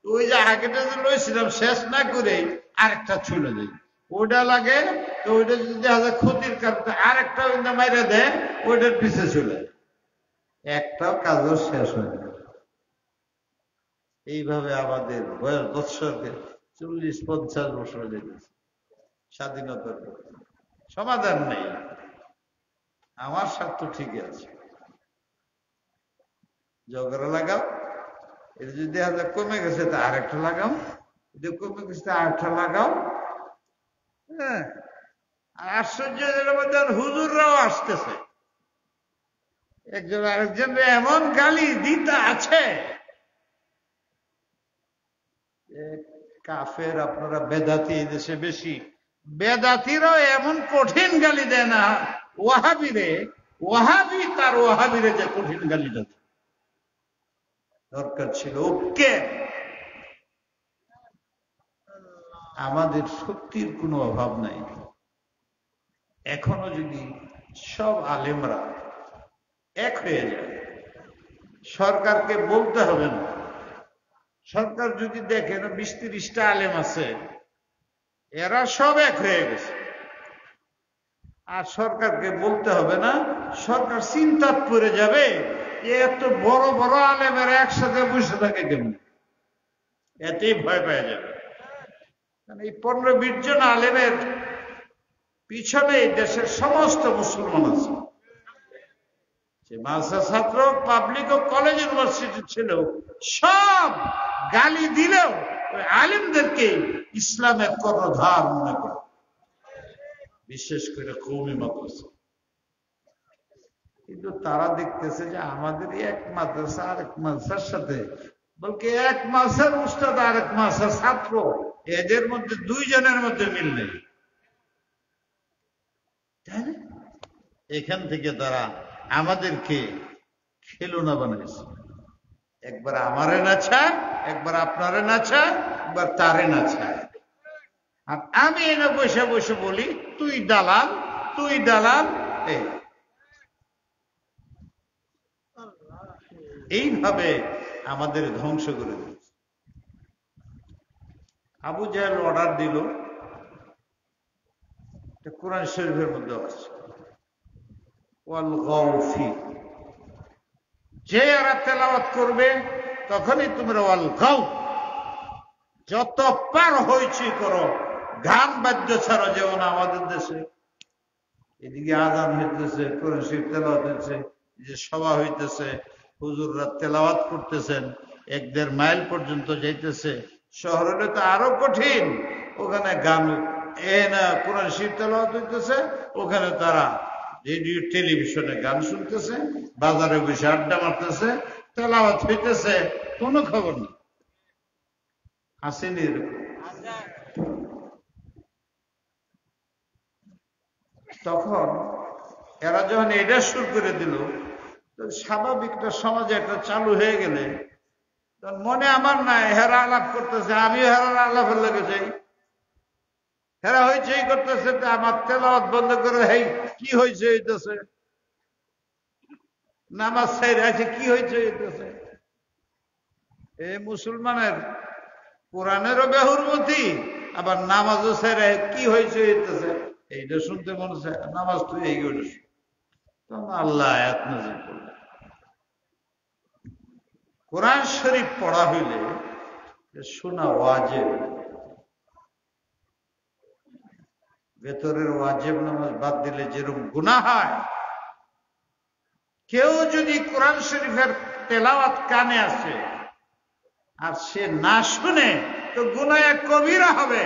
ওই যে আগেটা যে লইছিলাম শেষ না করে আরেকটা চলে যায়, ওইটা লাগে, তো ওইটা যদি দেখা যায় ক্ষতির কারণে আরেকটা মাইরে দেয়, ওইটার পিছিয়ে চলে, একটাও কাজও শেষ হয় না। এইভাবে আমাদের বয়স বৎসরকে 40-50 বছর লেগেছে স্বাধীনতার পর। সমাধান নেই। আমার স্বার্থ ঠিকই আছে, ঝগড়া লাগাও, এটা যদি দেখা যায় কমে গেছে তা আরেকটা লাগাও, এটা কমে গেছে আরেকটা লাগাও। হ্যাঁ, আশ্চর্য মধ্যে হুজুররাও আসতেছে, একজন আরেকজন এমন গালি দিতে আছে, কাফের আপনারা বেদাতি এই দেশে বেশি, বেদাতিরাও এমন কঠিন গালি দেয় না ওয়াহাবিরে, ওয়াহাবিরে যে কঠিন গালিটা দরকার ছিল। ওকে, আমাদের শক্তির কোনো অভাব নাই। এখনো যদি সব আলেমরা এক হয়ে যায়, সরকারকে বলতে হবে না। সরকার যদি দেখে না 20-30টা আলেম আছে, এরা সব এক হয়ে গেছে, আর সরকারকে বলতে হবে না, সরকার চিন্তা পড়ে যাবে এত বড় বড় আলেমেরা একসাথে বসে থাকে কেমন, এতেই ভয় পেয়ে যাবে। এই 15-20 জন আলেমের পিছনে দেশের সমস্ত মুসলমান আছে, যে মাদ্রাসা ছাত্র, পাবলিক ও কলেজ ইউনিভার্সিটি ছিল, সব গালি দিলেও ওই আলেমদেরকে ইসলামের কর্ণধার মনে করে, বিশেষ করে কওমি মাদ্রাসা। কিন্তু তারা দেখতেছে যে আমাদের এক মাদ্রাসা আরেক মাদ্রাসার সাথে, বলকে এক মাদ্রাসার উস্তাদ আরেক মাদ্রাসার ছাত্র, এদের মধ্যে 2 জনের মধ্যে মিল নেই। এখান থেকে তারা আমাদেরকে খেলনা বানাইছে, একবার আমারে নাচায়, একবার আপনারে নাচায়, একবার তারে নাচায়। আর আমি এনে বসে বসে বলি তুই দালাল, তুই দালাল। এইভাবে আমাদের ধ্বংস করে দিয়েছে। আবু জাহেল অর্ডার দিল, কোরআন শরীফের মধ্যে আছে, ওয়াল গাউফি, যে এরা তেলাওয়াত করবে তখনই তোমরা ওয়াল গাউ, যত পার হইছি করো, গান বাদ্য ছাড়া। যেমন আমাদের দেশে এদিকে আজান হইতেছে, কোরআন শরীফ তেলাওয়াত হইতেছে, যে সভা হইতেছে, হুজুররা তেলাওয়াত করতেছেন, 1-1.5 মাইল পর্যন্ত যাইতেছে। শহর হলে তো আরো কঠিন, ওখানে গান না কোরআন শরীফ তেলাওয়াত হইতেছে, ওখানে তারা রেডিও টেলিভিশনে গান শুনতেছে, বাজারে বসে আড্ডা মারতেছে, তেলাওয়াত হইতেছে, কোনো খবর নেই। আসেনি এরকম? তখন এরা যখন এটা শুরু করে দিল, তো স্বাভাবিকটা সমাজে একটা চালু হয়ে গেলে তখন মনে আমার নাই হেরা আলাপ করতেছে, আমিও হেরার আলাপের লেগে যাই। হেরা হইচই করতেছে, আমার তেলাওয়াত বন্ধ করে, হেই কি হয়েছে হইতেছে, নামাজ ছাইরে আছে, কি হয়েছে হইতেছে। এই মুসলমানের কোরআনেরও বেহুরমতি, আবার নামাজও ছাইরে কি হয়েছে হইতেছে, এইটা শুনতে মনে হচ্ছে নামাজ তুই এই করে। তখন আল্লাহ আয়াত নাযিল করলেন, কোরআন শরীফ পড়া হইলে শোনা ওয়াজিব। ভেতরের ওয়াজিব নামাজ বাদ দিলে যেরকম গুনাহ হয়, কেউ যদি কোরআন শরীফের তেলাওয়াত কানে আসে আর সে না শুনে, তো গুনাহ কবিরা হবে।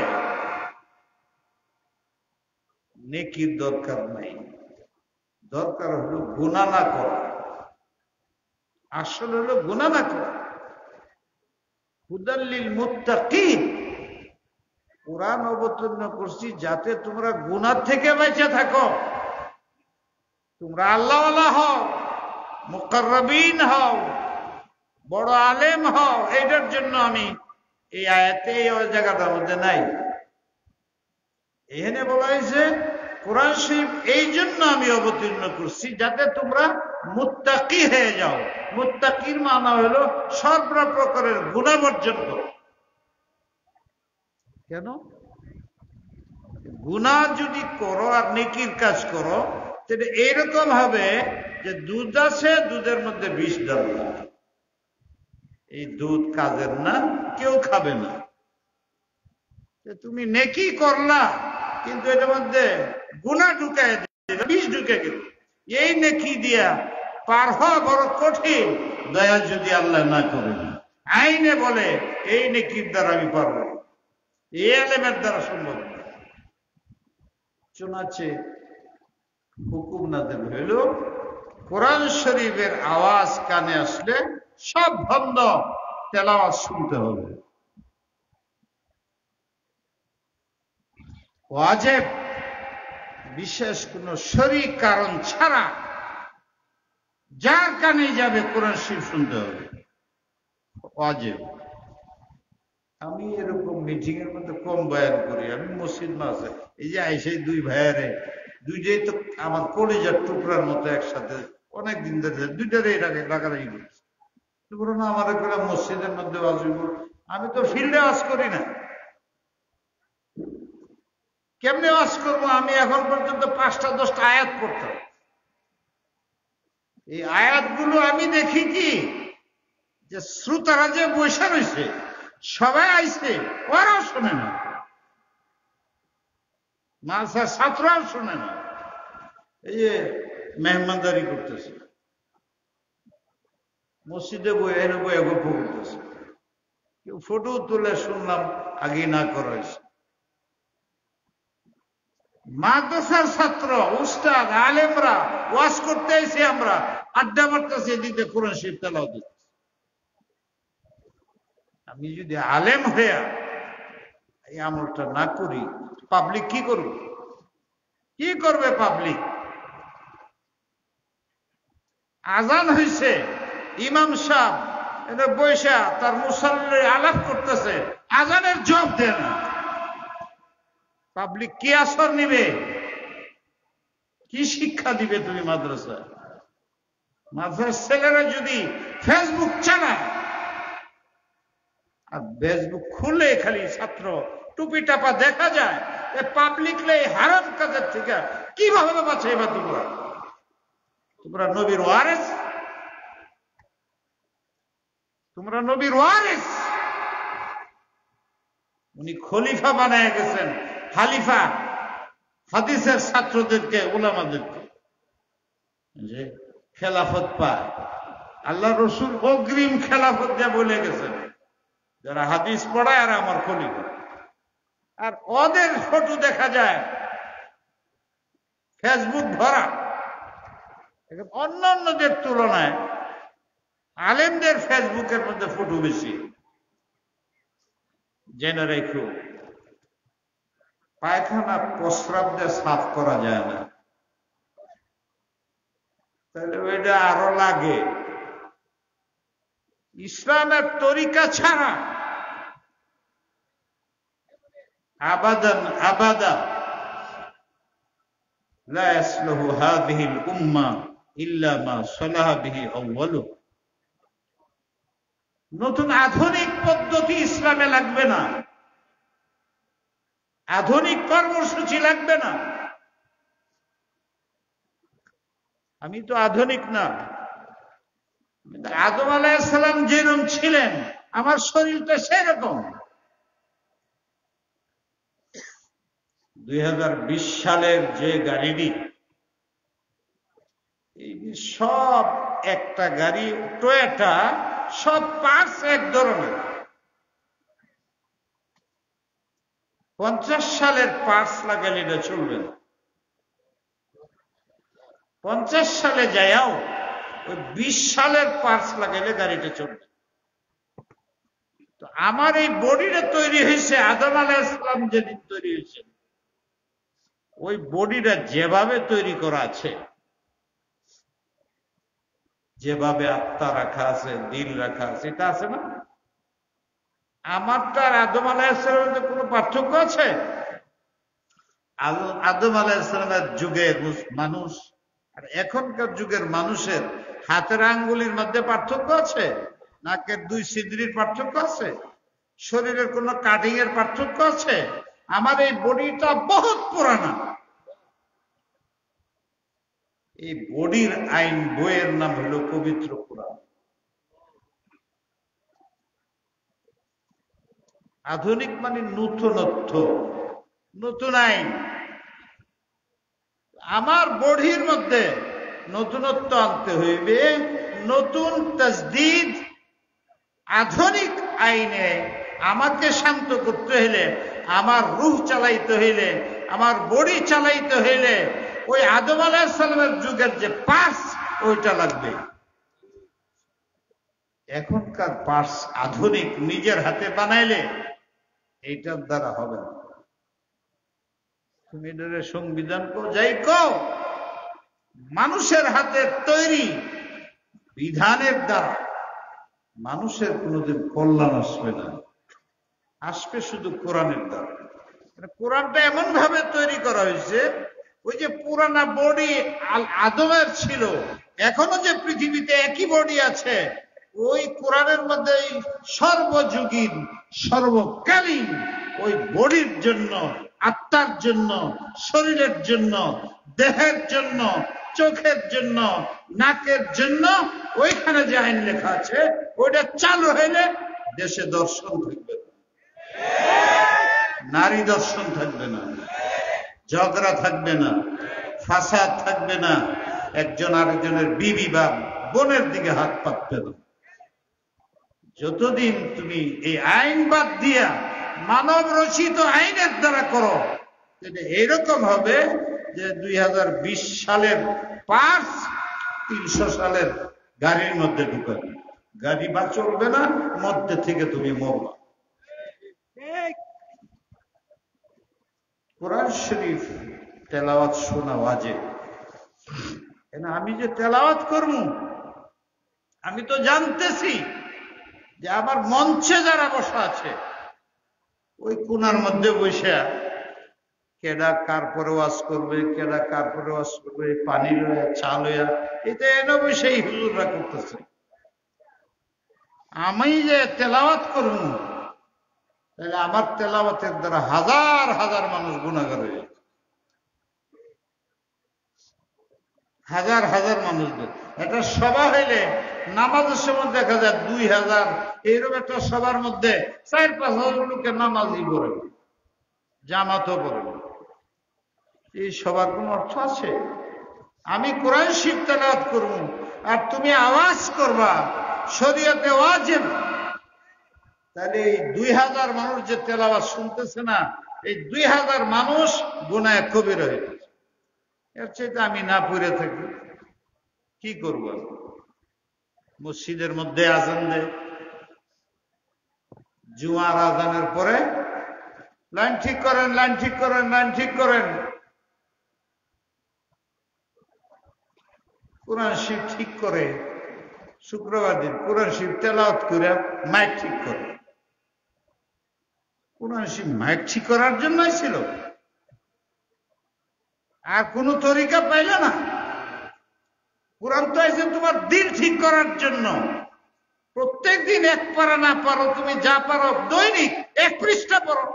নেকির দরকার নাই, দরকার হলো গুনাহ না করা। আসল হলো গুনাহ না করা। হুদাল্লিল মুত্তাকিন, কোরআন অবতীর্ণ করছি যাতে তোমরা গুনাহ থেকে বেঁচে থাকো, তোমরা আল্লাহওয়ালা হও, মুকাররাবিন হও, বড় আলেম হও। এটার জন্য আমি এই আয়াতে এই জায়গাটার মধ্যে নাই। এখানে বলা হয়েছে কোরআন শরীফ এই জন্য আমি অবতীর্ণ করছি যাতে তোমরা মুত্তাকি হয়ে যাও। মুত্তাকির মানা হলো সর্ব প্রকারের গুনাহ বর্জন করো। কেন? গুনাহ যদি করো আর নেকির কাজ করো, তাহলে এইরকম হবে যে দুধ আছে, দুধের মধ্যে বিষ ডাললা। এই দুধ কাজের না, কেউ খাবে না। তুমি নেকি করলা কিন্তু এটার মধ্যে গুনাহ ঢুকাই দিলে, বিষ ঢুকে গেল। এই নেকি দিয়া পার হওয়া বড় কঠিন, দয়া যদি আল্লাহ না করেন। আইনে বলে এই নেকির দ্বারা আমি পারবো, এই আলেমের দ্বারা সম্ভব না। চুনাচে হুকুম নাযিল হইল, কোরআন শরীফের আওয়াজ কানে আসলে সব বন্ধ, তেলাওয়াত শুনতে হবে। ওয়াজিব, বিশেষ কোন শরঈ কারণ ছাড়া যার কানে যাবে কোরআন শরীফ শুনতে হবে, ওয়াজিব। আমি এরকম মিটিং এর মধ্যে কম বয়ান করি। আমি মসজিদ মাসে এই যে আইসে দুই ভাইয়ারে, দুইটাই তো আমার কলিজার টুকরার মতো, একসাথে অনেকদিন ধরে দুইটারে রাগারাগি করছে। না আমার একটা মসজিদের মধ্যে আসবো, আমি তো ফিল্ডে ওয়াজ করি না। কেমনে ওয়াজ করবো? আমি এখন পর্যন্ত 5টা 10টা আয়াত পড়তাম। এই আয়াতগুলো আমি দেখি কি যে শ্রোতারা যে বসে রয়েছে, সবাই আইছে, ওরাও শোনে না, মাদ্রাসার ছাত্ররাও শোনে না। এই যে মেহমানদারি করতেছে, মসজিদে বইয়ে এনে বইয়ে গল্প করতেছে, কেউ ফটো তুলে শুনলাম আগে না করা হয়েছে। মাদ্রাসার ছাত্র, উস্তাদ, আলেমরা ওয়াজ করতে এসে আমরা আড্ডা মারতেছি, এদিকে কোরআন শরীফ তেলাওয়াত দিতেছি। আমি যদি আলেম হইয়া এই আমলটা না করি, পাবলিক কি করবে? কি করবে পাবলিক? আজান হইছে, ইমাম সাহেব এটা বৈশা তার মুসাল্লি আলাপ করতেছে, আজানের জবাব দেয় না। পাবলিক কি আসর নিবে? কি শিক্ষা দিবে তুমি মাদ্রাসায়? মাদ্রাসার ছেলেরা যদি ফেসবুক চালায় আর ফেসবুক খুলে খালি ছাত্র টুপি টাপা দেখা যায়, পাবলিক হারাম কাজের থেকে কিভাবে বাঁচাইবা তোমরা? তোমরা নবীর ওয়ারিস, তোমরা নবীর ওয়ারিস। উনি খলিফা বানায় গেছেন, খালিফা হাদিসের ছাত্রদেরকে, উলামাদেরকে যে খেলাফত পায়। আল্লাহ রসুল অগ্রিম খেলাফত দিয়ে বলে গেছেন, যারা হাদিস পড়ায় আর আমার খলিফা। আর ওদের ফটো দেখা যায় ফেসবুক ভরা। অন্যান্যদের তুলনায় আলেমদের ফেসবুকের মধ্যে ফটো বেশি। জেনে রেখো, পায়খানা প্রস্রাব দিয়ে সাফ করা যায় না, তাহলে ওইটা আরো লাগে। ইসলামের তরিকা ছাড়া আবাদান আবাদা লা ইয়াসলুহু হাযিহিল উম্মাহ ইল্লা মা সালাহা বিহি আউয়ালু। নতুন আধুনিক পদ্ধতি ইসলামে লাগবে না, আধুনিক কর্মসূচি লাগবে না। আমি তো আধুনিক না, আদম আলাইহিস সালাম যেরকম ছিলেন আমার শরীরটা সেরকম। 2020 সালের যে গাড়িটি, সব একটা গাড়ি টয়োটা, সব পার্টস এক ধরনের। 50 সালের পার্টস লাগালে এটা চলবে না। 50 সালে যাইও ওই 20 সালের পার্টস লাগাইলে গাড়িটা চলবে। তো আমার এই বডিটা তৈরি হয়েছে আদম আলাইহিস সালাম যেদিন তৈরি হয়েছে, ওই বডিটা যেভাবে তৈরি করা আছে, যেভাবে আত্মা রাখা আছে, দিল রাখা আছে, এটা আছে না? আমারটা আর আদম আলাইহিস সালামের কোনো পার্থক্য আছে? আদম আলাইহিস সালামের যুগের মানুষ আর এখনকার যুগের মানুষের হাতের আঙ্গুলির মধ্যে পার্থক্য আছে? নাকের 2 ছিদ্রির পার্থক্য আছে? শরীরের কোনো কাটিং এর পার্থক্য আছে? আমার এই বডিটা বহুত পুরানা। এই বডির আইন বইয়ের নাম হলো পবিত্র কোরআন। আধুনিক মানে নূতনত্ব, নতুন আইন। আমার বডির মধ্যে নতুনত্ব আনতে হইবে, নতুন তাজদীদ, আধুনিক আইনে আমাকে শান্ত করতে হইলে, আমার রূহ চালাইতে হইলে, আমার বডি চালাইতে হইলে ওই আদম আলাইহিস সালামের যুগের যে পার্টস ওইটা লাগবে। এখনকার পার্টস আধুনিক নিজের হাতে বানাইলে এইটার দ্বারা হবে না। তুমি এটারে সংবিধান কো যাই কো, মানুষের হাতে তৈরি বিধানের দ্বারা মানুষের কোনোদিন কল্যাণ আসবে না, আসবে শুধু কোরআনের দ্বারা। কোরআনটা এমন ভাবে তৈরি করা হয়েছে, ওই যে পুরানা বডি আদমের ছিল, এখনো যে পৃথিবীতে একই বডি আছে, ওই কোরআনের মধ্যে সর্বযুগীন সর্বকালীন ওই বডির জন্য, আত্মার জন্য, শরীরের জন্য, দেহের জন্য, চোখের জন্য, নাকের জন্য ওইখানে যে আইন লেখা আছে ওইটা চালু হইলে দেশে দর্শন থাকবে না, নারী দর্শন থাকবে না, ঝগড়া থাকবে না, ফাসাদ থাকবে না, একজন আরেকজনের বিবি বা বোনের দিকে হাত পাতবে না। যতদিন তুমি এই আইন বাদ দিয়া মানব রচিত আইনের দ্বারা করো, এটা এরকম হবে যে 2020 সালের পার্টস 300 সালের গাড়ির মধ্যে ঢুকাবে, গাড়ি বা চলবে না, মধ্যে থেকে তুমি মরবা। কোরআন শরীফ তেলাওয়াত শোনা ওয়াজিব। আমি যে তেলাওয়াত করব, আমি তো জানতেছি যে আমার মঞ্চে যারা বসা আছে ওই কোনার মধ্যে বসে কেডা কার পরে ওয়াজ করবে, কেডা কার পরে ওয়াজ করবে, পানি লইয়া চা লইয়া, এটা এনে বসে এই হুজুররা করতেছে। আমি যে তেলাওয়াত করব, তাহলে আমার তেলাওয়াতের দ্বারা হাজার হাজার মানুষ গুনাহগার হয়ে যাবে, হাজার হাজার মানুষদের। একটা সভা হইলে নামাজের সময় দেখা যায় 2000, এইরকম একটা সবার মধ্যে 4-5 হাজার লোকের নামাজই পড়ে, জামাতও পড়ে। এই সবার কোন অর্থ আছে? আমি কোরআন শরীফ তেলাওয়াত করব আর তুমি আওয়াজ করবা শরীয়তে ওয়াজিব, তাহলে এই 2000 মানুষ যে তেলাওয়াত শুনতেছে না, এই 2000 মানুষ গুনাহে কবিরা হয়ে গেছে। এর চাইতে আমি না পড়ে থাকি, কি করব? মসজিদের মধ্যে আজান দেয়, জুমার আজানের পরে লাইন ঠিক করেন, লাইন ঠিক করেন, লাইন ঠিক করেন। কোরআন শরীফ ঠিক করে শুক্রবার দিন কোরআন শরীফ তেলাওয়াত করে মাইক ঠিক করে। কোরআন শরীফ মাইক ঠিক করার জন্যই ছিল, আর কোন তরিকা পাইলে না। কোরআন তো আছে তোমার দিল ঠিক করার জন্য। প্রত্যেক দিন 1 পারা না পারো, তুমি যা পারো দৈনিক 1 পৃষ্ঠা পড়ো।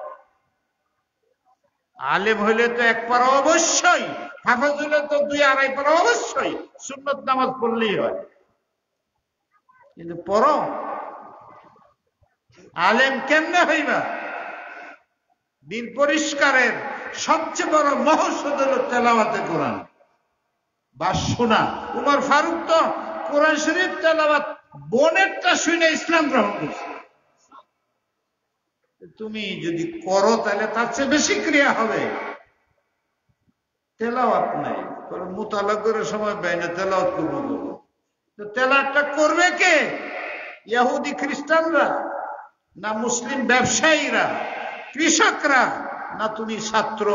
আলেম হইলে তো 1 পারা অবশ্যই, হাফেজ হইলে তো 2-2.5 পারা অবশ্যই, সুন্নত নামাজ পড়লেই হয়। কিন্তু পড়ো। আলেম কেমনে হইবা? দিন পরিষ্কারের সবচেয়ে বড় মহৌষধ হলো তেলাওয়াতে কোরআন বা শোনা। উমর ফারুক তো কোরআন শরীফ তেলাওয়াত বোনেরটা শুনে ইসলাম গ্রহণ করছে। তুমি যদি করো তাহলে তার চেয়ে বেশি ক্রিয়া হবে। তেলাওয়াত নাই, মুতালা করে সময় পাই না, তেলাওয়াত করবো। তো তেলাওয়াতটা করবে কে? ইহুদি খ্রিস্টানরা, না মুসলিম ব্যবসায়ীরা, কৃষকরা, না তুমি ছাত্র,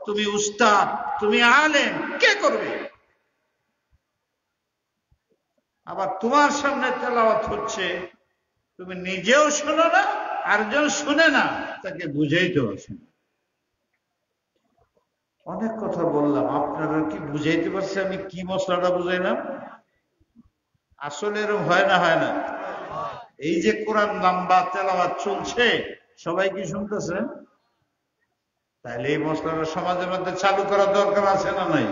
তুমি উস্তাদ, তুমি আলেম? কে করবে? আবার তোমার সামনে তেলাওয়াত হচ্ছে, তুমি নিজেও শোনো না, আরেকজন শুনে না, তাকে বুঝাইতে পারছো না। অনেক কথা বললাম, আপনারা কি বুঝাইতে পারছে আমি কি মশলাটা বুঝাইলাম? আসলে এরকম হয় না? হয় না? এই যে কোরআন লম্বা তেলাওয়াত চলছে, সবাই কি শুনতেছে? তাহলে এই মশলাটা সমাজের মধ্যে চালু করার দরকার আছে না নাই?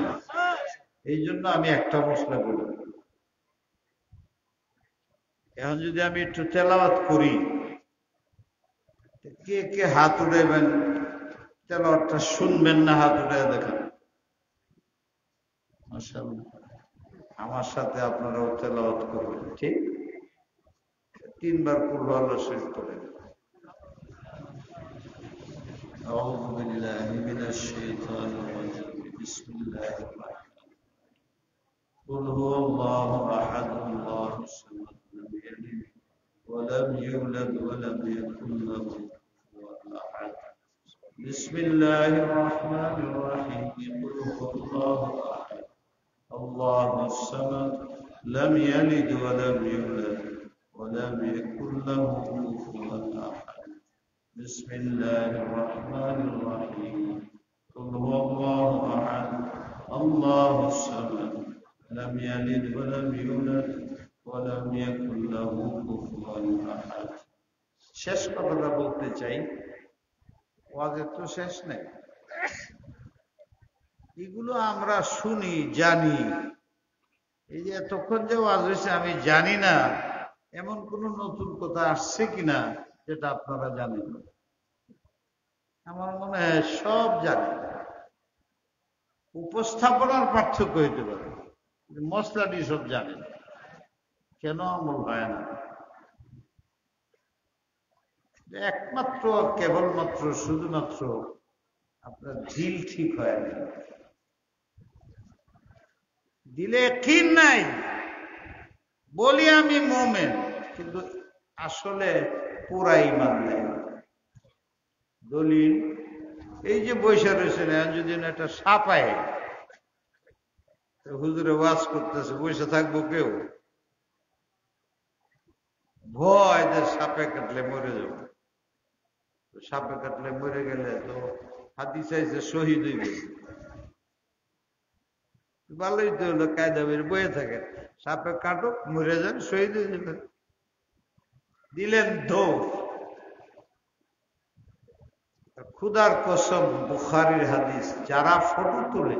এই জন্য আমি একটা মশলা বলি, এখন যদি আমি একটু তেলাওয়াত করি, কে কে হাত উঠাইবেন? তেলাওয়াতটা শুনবেন না? হাত উঠাই দেখেন। মাশাআল্লাহ, আমার সাথে আপনারাও তেলাওয়াত করবেন, ঠিক? 3 বার কুল আল্লাহ শরীফ পড়েন। أعوذ بالله من الشيطان الرجيم. بسم الله الرحمن الرحيم. قل هو الله أحد الله الصمد لم يلد ولم يولد ولم يكن له كفوا أحد. بسم الله الرحمن الرحيم. قل هو الله أحد الله الصمد لم يلد ولم يولد ولم يكن له كفوا أحد. بسم الله الرحمن الرحيم. قل هو الله أحد الله الصمد لم يلد ولم يولد ولم يكن له كفوا أحد. শেষ কথাটা বলতে চাই, ওয়াজের তো শেষ নেই। এগুলো আমরা শুনি, জানি। এই যে এতক্ষণ যে ওয়াজ হয়েছে আমি জানি না, এমন কোন নতুন কথা আসছে কিনা যেটা আপনারা জানেন? আমার মনে হয় সব জানেন। উপস্থাপনার পার্থক্য হইতে পারে, মশলাটি সব জানেন। কেন আমল হয় না? একমাত্র কেবলমাত্র শুধুমাত্র আপনার দিল ঠিক হয় না, দিলে ইয়াকিন নাই। বলি আমি মুমিন, কিন্তু আসলে পুরা ঈমান নাই। দলিল এই যে বৈশা রয়েছেন, যদি একটা সাপ আয়, হুজুরে ওয়াজ করতেছে, বৈশা থাকবো কেউ? ভয় যে সাপে কাটলে মরে যাব। সাপে কাটলে মরে গেলে তো হাদিস আইছে শহীদ হইবে। ভালোই তো হলো, কায়দা বের বয়ে থাকে, সাপে কাটুক, মরে যান, শহীদ হয়ে যাবেন। দিলেন দৌড়। খুদার কসম, বুখারীর হাদিস, যারা ফটো তোলে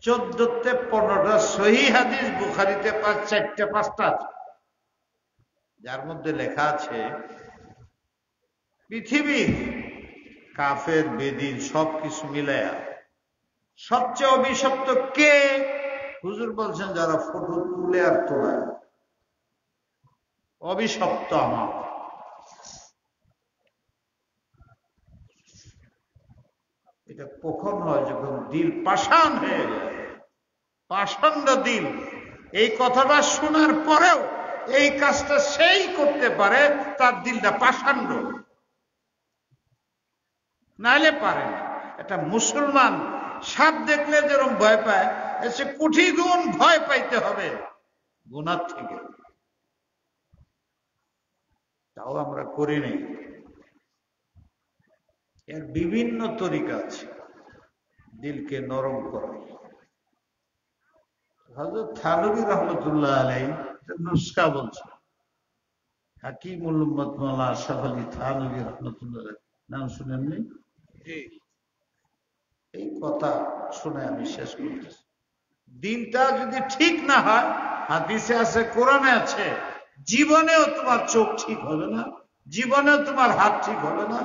14তে 15টা সহিহ হাদিস বুখারীতে 4টা 5টা আছে, যার মধ্যে লেখা আছে পৃথিবীর কাফের বেদিন সবকিছু মিলায়া সবচেয়ে অভিশপ্ত কে? হুজুর বলছেন যারা ফটো তুলে আর তোলায়। অভিশপ্ত আমার। এটা কখন হয়? যখন দিল পাষাণ হয়ে যায়, পাষণ্ড দিল। এই কথাটা শোনার পরেও এই কাজটা সেই করতে পারে, তার দিলটা পাষাণ্ড, নাইলে পারে না। একটা মুসলমান সাপ দেখলে যেরকম ভয় পায়, এসে কোটি গুণ ভয় পাইতে হবে গুনার থেকে। তাও আমরা করি নাই। এর বিভিন্ন তরিকা আছে দিলকে নরম করার। হযরত থানভী রহমতুল্লাহ আলাইহি নুসখা বলছে। হাকিমুল উম্মত মাওলানা আশরাফ আলী থানভী রহমতুল্লাহ আলাইহি, নাম শুনেননি? এই কথা শুনে আমি শেষ করতেছি। দিনটা যদি ঠিক না হয়, হাদিসে আছে, কোরআনে আছে, জীবনেও তোমার চোখ ঠিক হবে না, জীবনেও তোমার হাত ঠিক হবে না,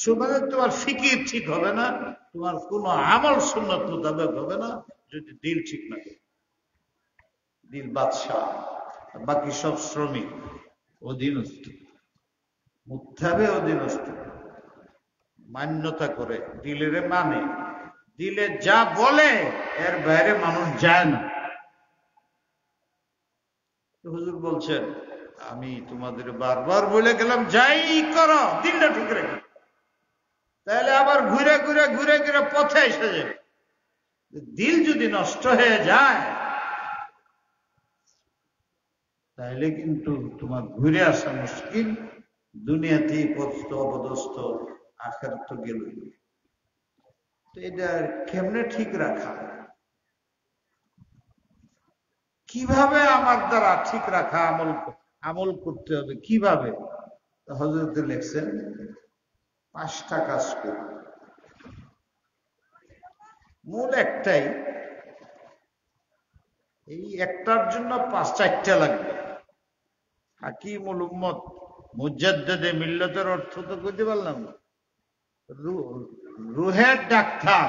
জীবনে তোমার ফিকির ঠিক হবে না, তোমার কোনো আমল সুন্নত মোতাবেক হবে না যদি দিল ঠিক না থাকে। দিল বাদশাহ, বাকি সব শ্রমিক, অধীনস্থ, মুত্তাবে অধীনস্থ, মান্যতা করে, দিলের মানে, দিলে যা বলে এর বাইরে মানুষ যায় না। হুজুর বলছেন, আমি তোমাদের বারবার বলে গেলাম যাই করো দিলটা ঠিক রেখে, তাহলে আবার ঘুরে ঘুরে ঘুরে ঘুরে পথে এসে যাবে। দিল যদি নষ্ট হয়ে যায় তাহলে কিন্তু তোমার ঘুরে আসা মুশকিল, দুনিয়াতেই পথস্থ অপদস্থ, আখেরাত তো গেল। তো এটা কেমনে ঠিক রাখা, কিভাবে আমার দ্বারা ঠিক রাখা, আমল করতে হবে কিভাবে? হযরত লিখছেন 5টা কাজ করুন। মূল একটাই, এই একটার জন্য 5-4টা লাগবে। হাকিমুল উম্মত মুজাদ্দিদে মিল্লাতের অর্থ তো বুঝতে পারলাম না, রুহের ডাক্তার।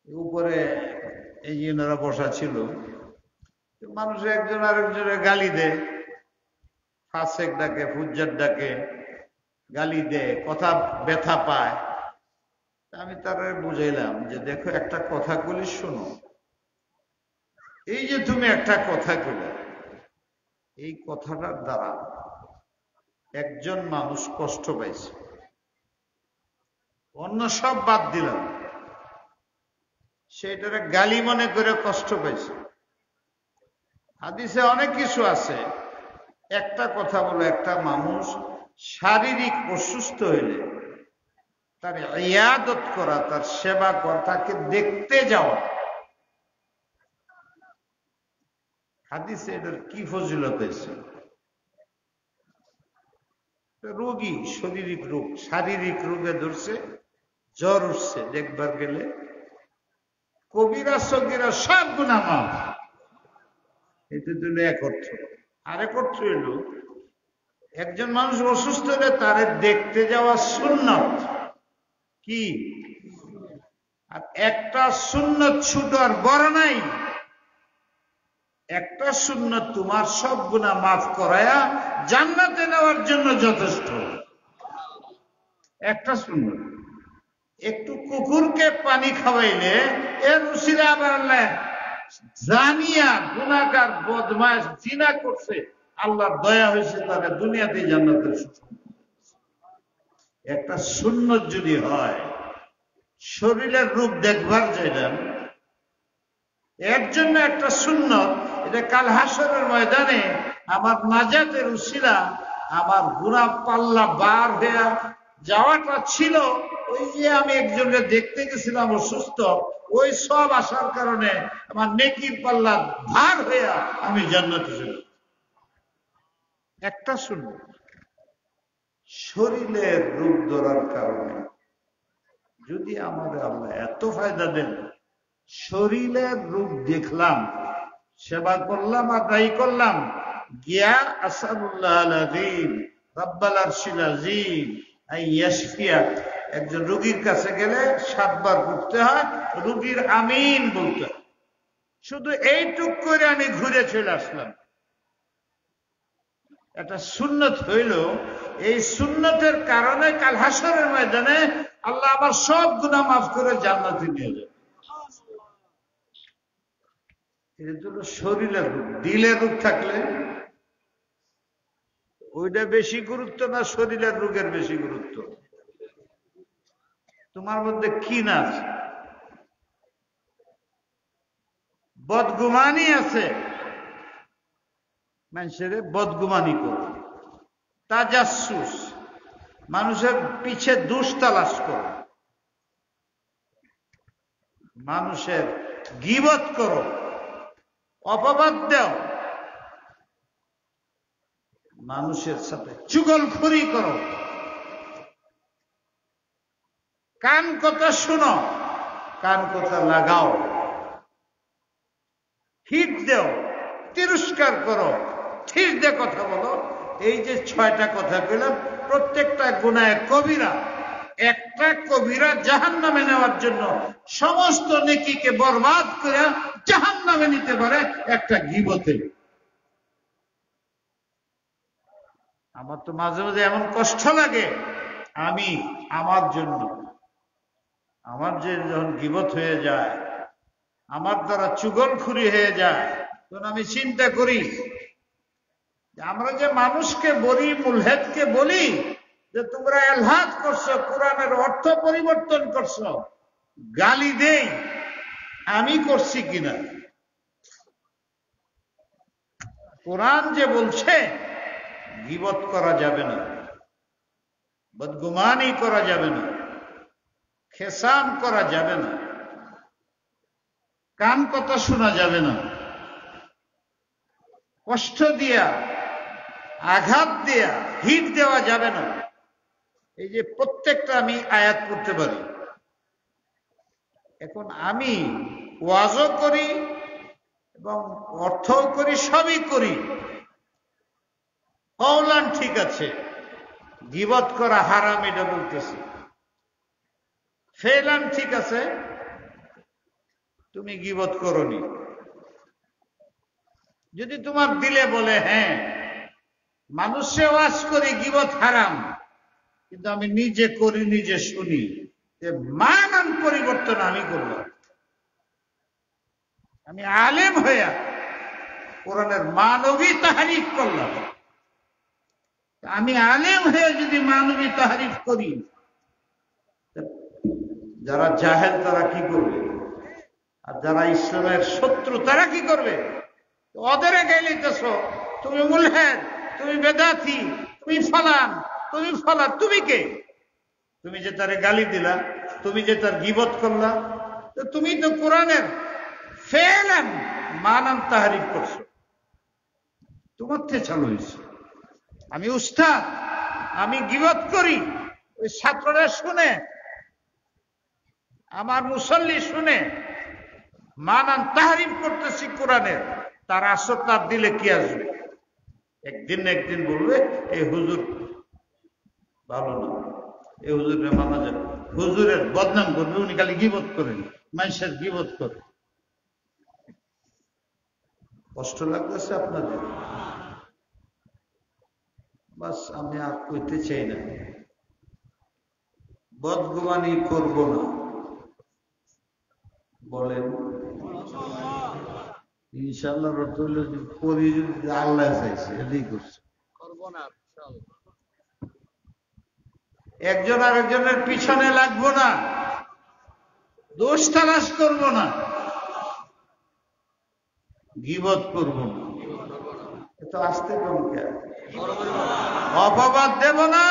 উপরে এই জনেরা বসা ছিল, মানুষ একজন আরেকজনের গালি দেয়, ফাসেক ডাকে, ফুজ্জার ডাকে, গালি দেয়, কথা ব্যথা পায়। আমি তারা বুঝাইলাম যে দেখো, একটা কথা বলি শোনো, এই যে তুমি একটা কথা বলে, এই কথাটার দ্বারা একজন মানুষ কষ্ট পাইছে, অন্য সব বাদ দিলাম, সেটারে গালি মনে করে কষ্ট পাইছে। হাদিসে অনেক কিছু আছে, একটা কথা বলে একটা মানুষ শারীরিক অসুস্থ হইলে তার ইয়াদত করা, তার সেবা করা, তাকে দেখতে যাওয়া, হাদিসে এটার কি ফজিলত হয়েছে। রোগী, শারীরিক রোগে ধরছে, জ্বর উঠছে, দেখবার গেলে কবিরা সগীরা সব গুনাহ মাফ। এটা দিল এক অর্থ। আরেক অর্থ হইল, একজন মানুষ অসুস্থ হলে তারে দেখতে যাওয়া সুন্নত। কি? আর একটা সুন্নত ছোট আর বড় নাই, একটা সুন্নত তোমার সব গুনাহ মাফ করায়া জান্নাতে নেওয়ার জন্য যথেষ্ট। একটা সুন্নত। একটু কুকুরকে পানি খাওয়াইলে এর উসিলা আবার আল্লাহ জানিয়া গুনাহগার বদমাশ জিনা করছে, আল্লাহর দয়া হয়েছে, তারা দুনিয়াতে জান্নাতের সুযোগ। একটা সুন্নত যদি হয়, শরীরের রূপ দেখবার চাইলাম, এর জন্য একটা সুন্নত, এটা কাল হাসরের ময়দানে আমার নাজাতের উসিলা, আমার গুনাহ পাল্লা বার হয়ে যাওয়াটা ছিল। ওই যে আমি একজনকে দেখতে গেছিলাম অসুস্থ, ওই সব আসার কারণে আমার নেকির পাল্লা ভার হয়ে আমি জান্নাতে চলে। একটা সুন্নত। শরীরের রূপ ধরার কারণে যদি আমাদের আল্লাহ এত ফায়দা দেন, শরীরের রূপ দেখলাম, সেবা করলাম, আদায় করলাম, গিয়া আসাদুল্লাহ আযীম রাব্বাল আরশিল আযীম আইয়াশফিয়া, একজন রোগীর কাছে গেলে 7 বার উঠতে হয়, রোগীর আমিন বলতে হয়। শুধু এইটুক করে আমি ঘুরে চলে আসলাম। একটা সুন্নত হইল, এই সুন্নতের কারণে কাল হাসরের ময়দানে আল্লাহ আমার সব গুনাহ মাফ করে জান্নাতে নিয়ে যাবে। এটা হলো শরীরের রূপ। দিলের রূপ থাকলে ওইটা বেশি গুরুত্ব না শরীরের রোগের বেশি গুরুত্ব? তোমার মধ্যে কি না আছে? বদগুমানি আছে, মানুষের বদগুমানি করো, তাজাসসুস, মানুষের পিছে দোষ তালাশ করো, মানুষের গীবত করো, অপবাদ দাও, মানুষের সাথে চুগলখড়ি করো, কান কথা শুনো, কান কথা লাগাও, হিট দেও, তিরস্কার করো, ঠিক দিয়ে কথা বলো। এই যে 6টা কথা পেলাম, প্রত্যেকটা গুনাহে কবিরা। একটা কবিরা জাহান্নামে নেওয়ার জন্য সমস্ত নেকিকে বরবাদ করে জাহান্নামে নিতে পারে একটা গীবতে। আমার তো মাঝে মাঝে এমন কষ্ট লাগে, আমি আমার জন্য, আমার যে যখন গীবত হয়ে যায়, আমার দ্বারা চুগলখুরি হয়ে যায়, তখন আমি চিন্তা করি আমরা যে মানুষকে বলি, মুলহেদকে বলি যে তোমরা এলহাদ করছো, কোরআনের অর্থ পরিবর্তন করছো, গালি দেই, আমি করছি কিনা? কোরআন যে বলছে গীবত করা যাবে না, বদগুমানি করা যাবে না, খেসাম করা যাবে না, কান কথা শোনা যাবে না, কষ্ট দিয়া, আঘাত দেয়া, হিট দেওয়া যাবে না। এই যে প্রত্যেকটা আমি আয়াত করতে পারি। এখন আমি ওয়াজও করি এবং অর্থও করি, সবই করি। কওলান ঠিক আছে, গীবত করা হারাম এটা বলতেছি। ফেলান ঠিক আছে, তুমি গীবত করনি। যদি তোমার দিলে বলে হ্যাঁ মানুষে ওয়াজ করি গীবত হারাম, কিন্তু আমি নিজে করি, নিজে শুনি, মান পরিবর্তন আমি করলাম। আমি আলেম হইয়া কোরআনের মানবী তাহরিফ করলাম। আমি আলেম হয়ে যদি মানবী তাহরিফ করি, যারা জাহেল তারা কি করবে? আর যারা ইসলামের শত্রু তারা কি করবে? ওদের গাইলেইতেছ, তুমি মুলহেদ, তুমি বেদাতি, তুমি ফলান, তুমি ফলান। তুমি কে? তুমি যে তারে গালি দিলা, তুমি যে তার গীবত করলা, তুমি তো কোরআনের ফেলান মানান তাহরিফ করছো, তোমার থেকে চালু হয়েছে। আমি উস্তাদ, আমি গীবত করি, ওই ছাত্ররা শুনে, আমার মুসল্লি শুনে মানান তাহরিফ করতেছি কোরআনের, তার আসর তার দিলে কি আসবে? একদিন না একদিন বলবে এই হুজুর ভালো না, এই হুজুরের মানা যাবে, হুজুরের বদনাম করবে, উনি খালি গীবত করেন, মানুষের গীবত করে। কষ্ট লাগতেছে আপনাদের? বাস আমি আর কইতে চাই না, বদগুমানি করব না। বলেন ইনশাআল্লাহ রতুল করি, যদি আল্লাহ চাইছে এটাই করছে। একজন আরেকজনের পিছনে লাগবো না, দোষ তালাশ করব না, গীবত করব না। এত আসতে কম কেন? অপবাদ দেব না,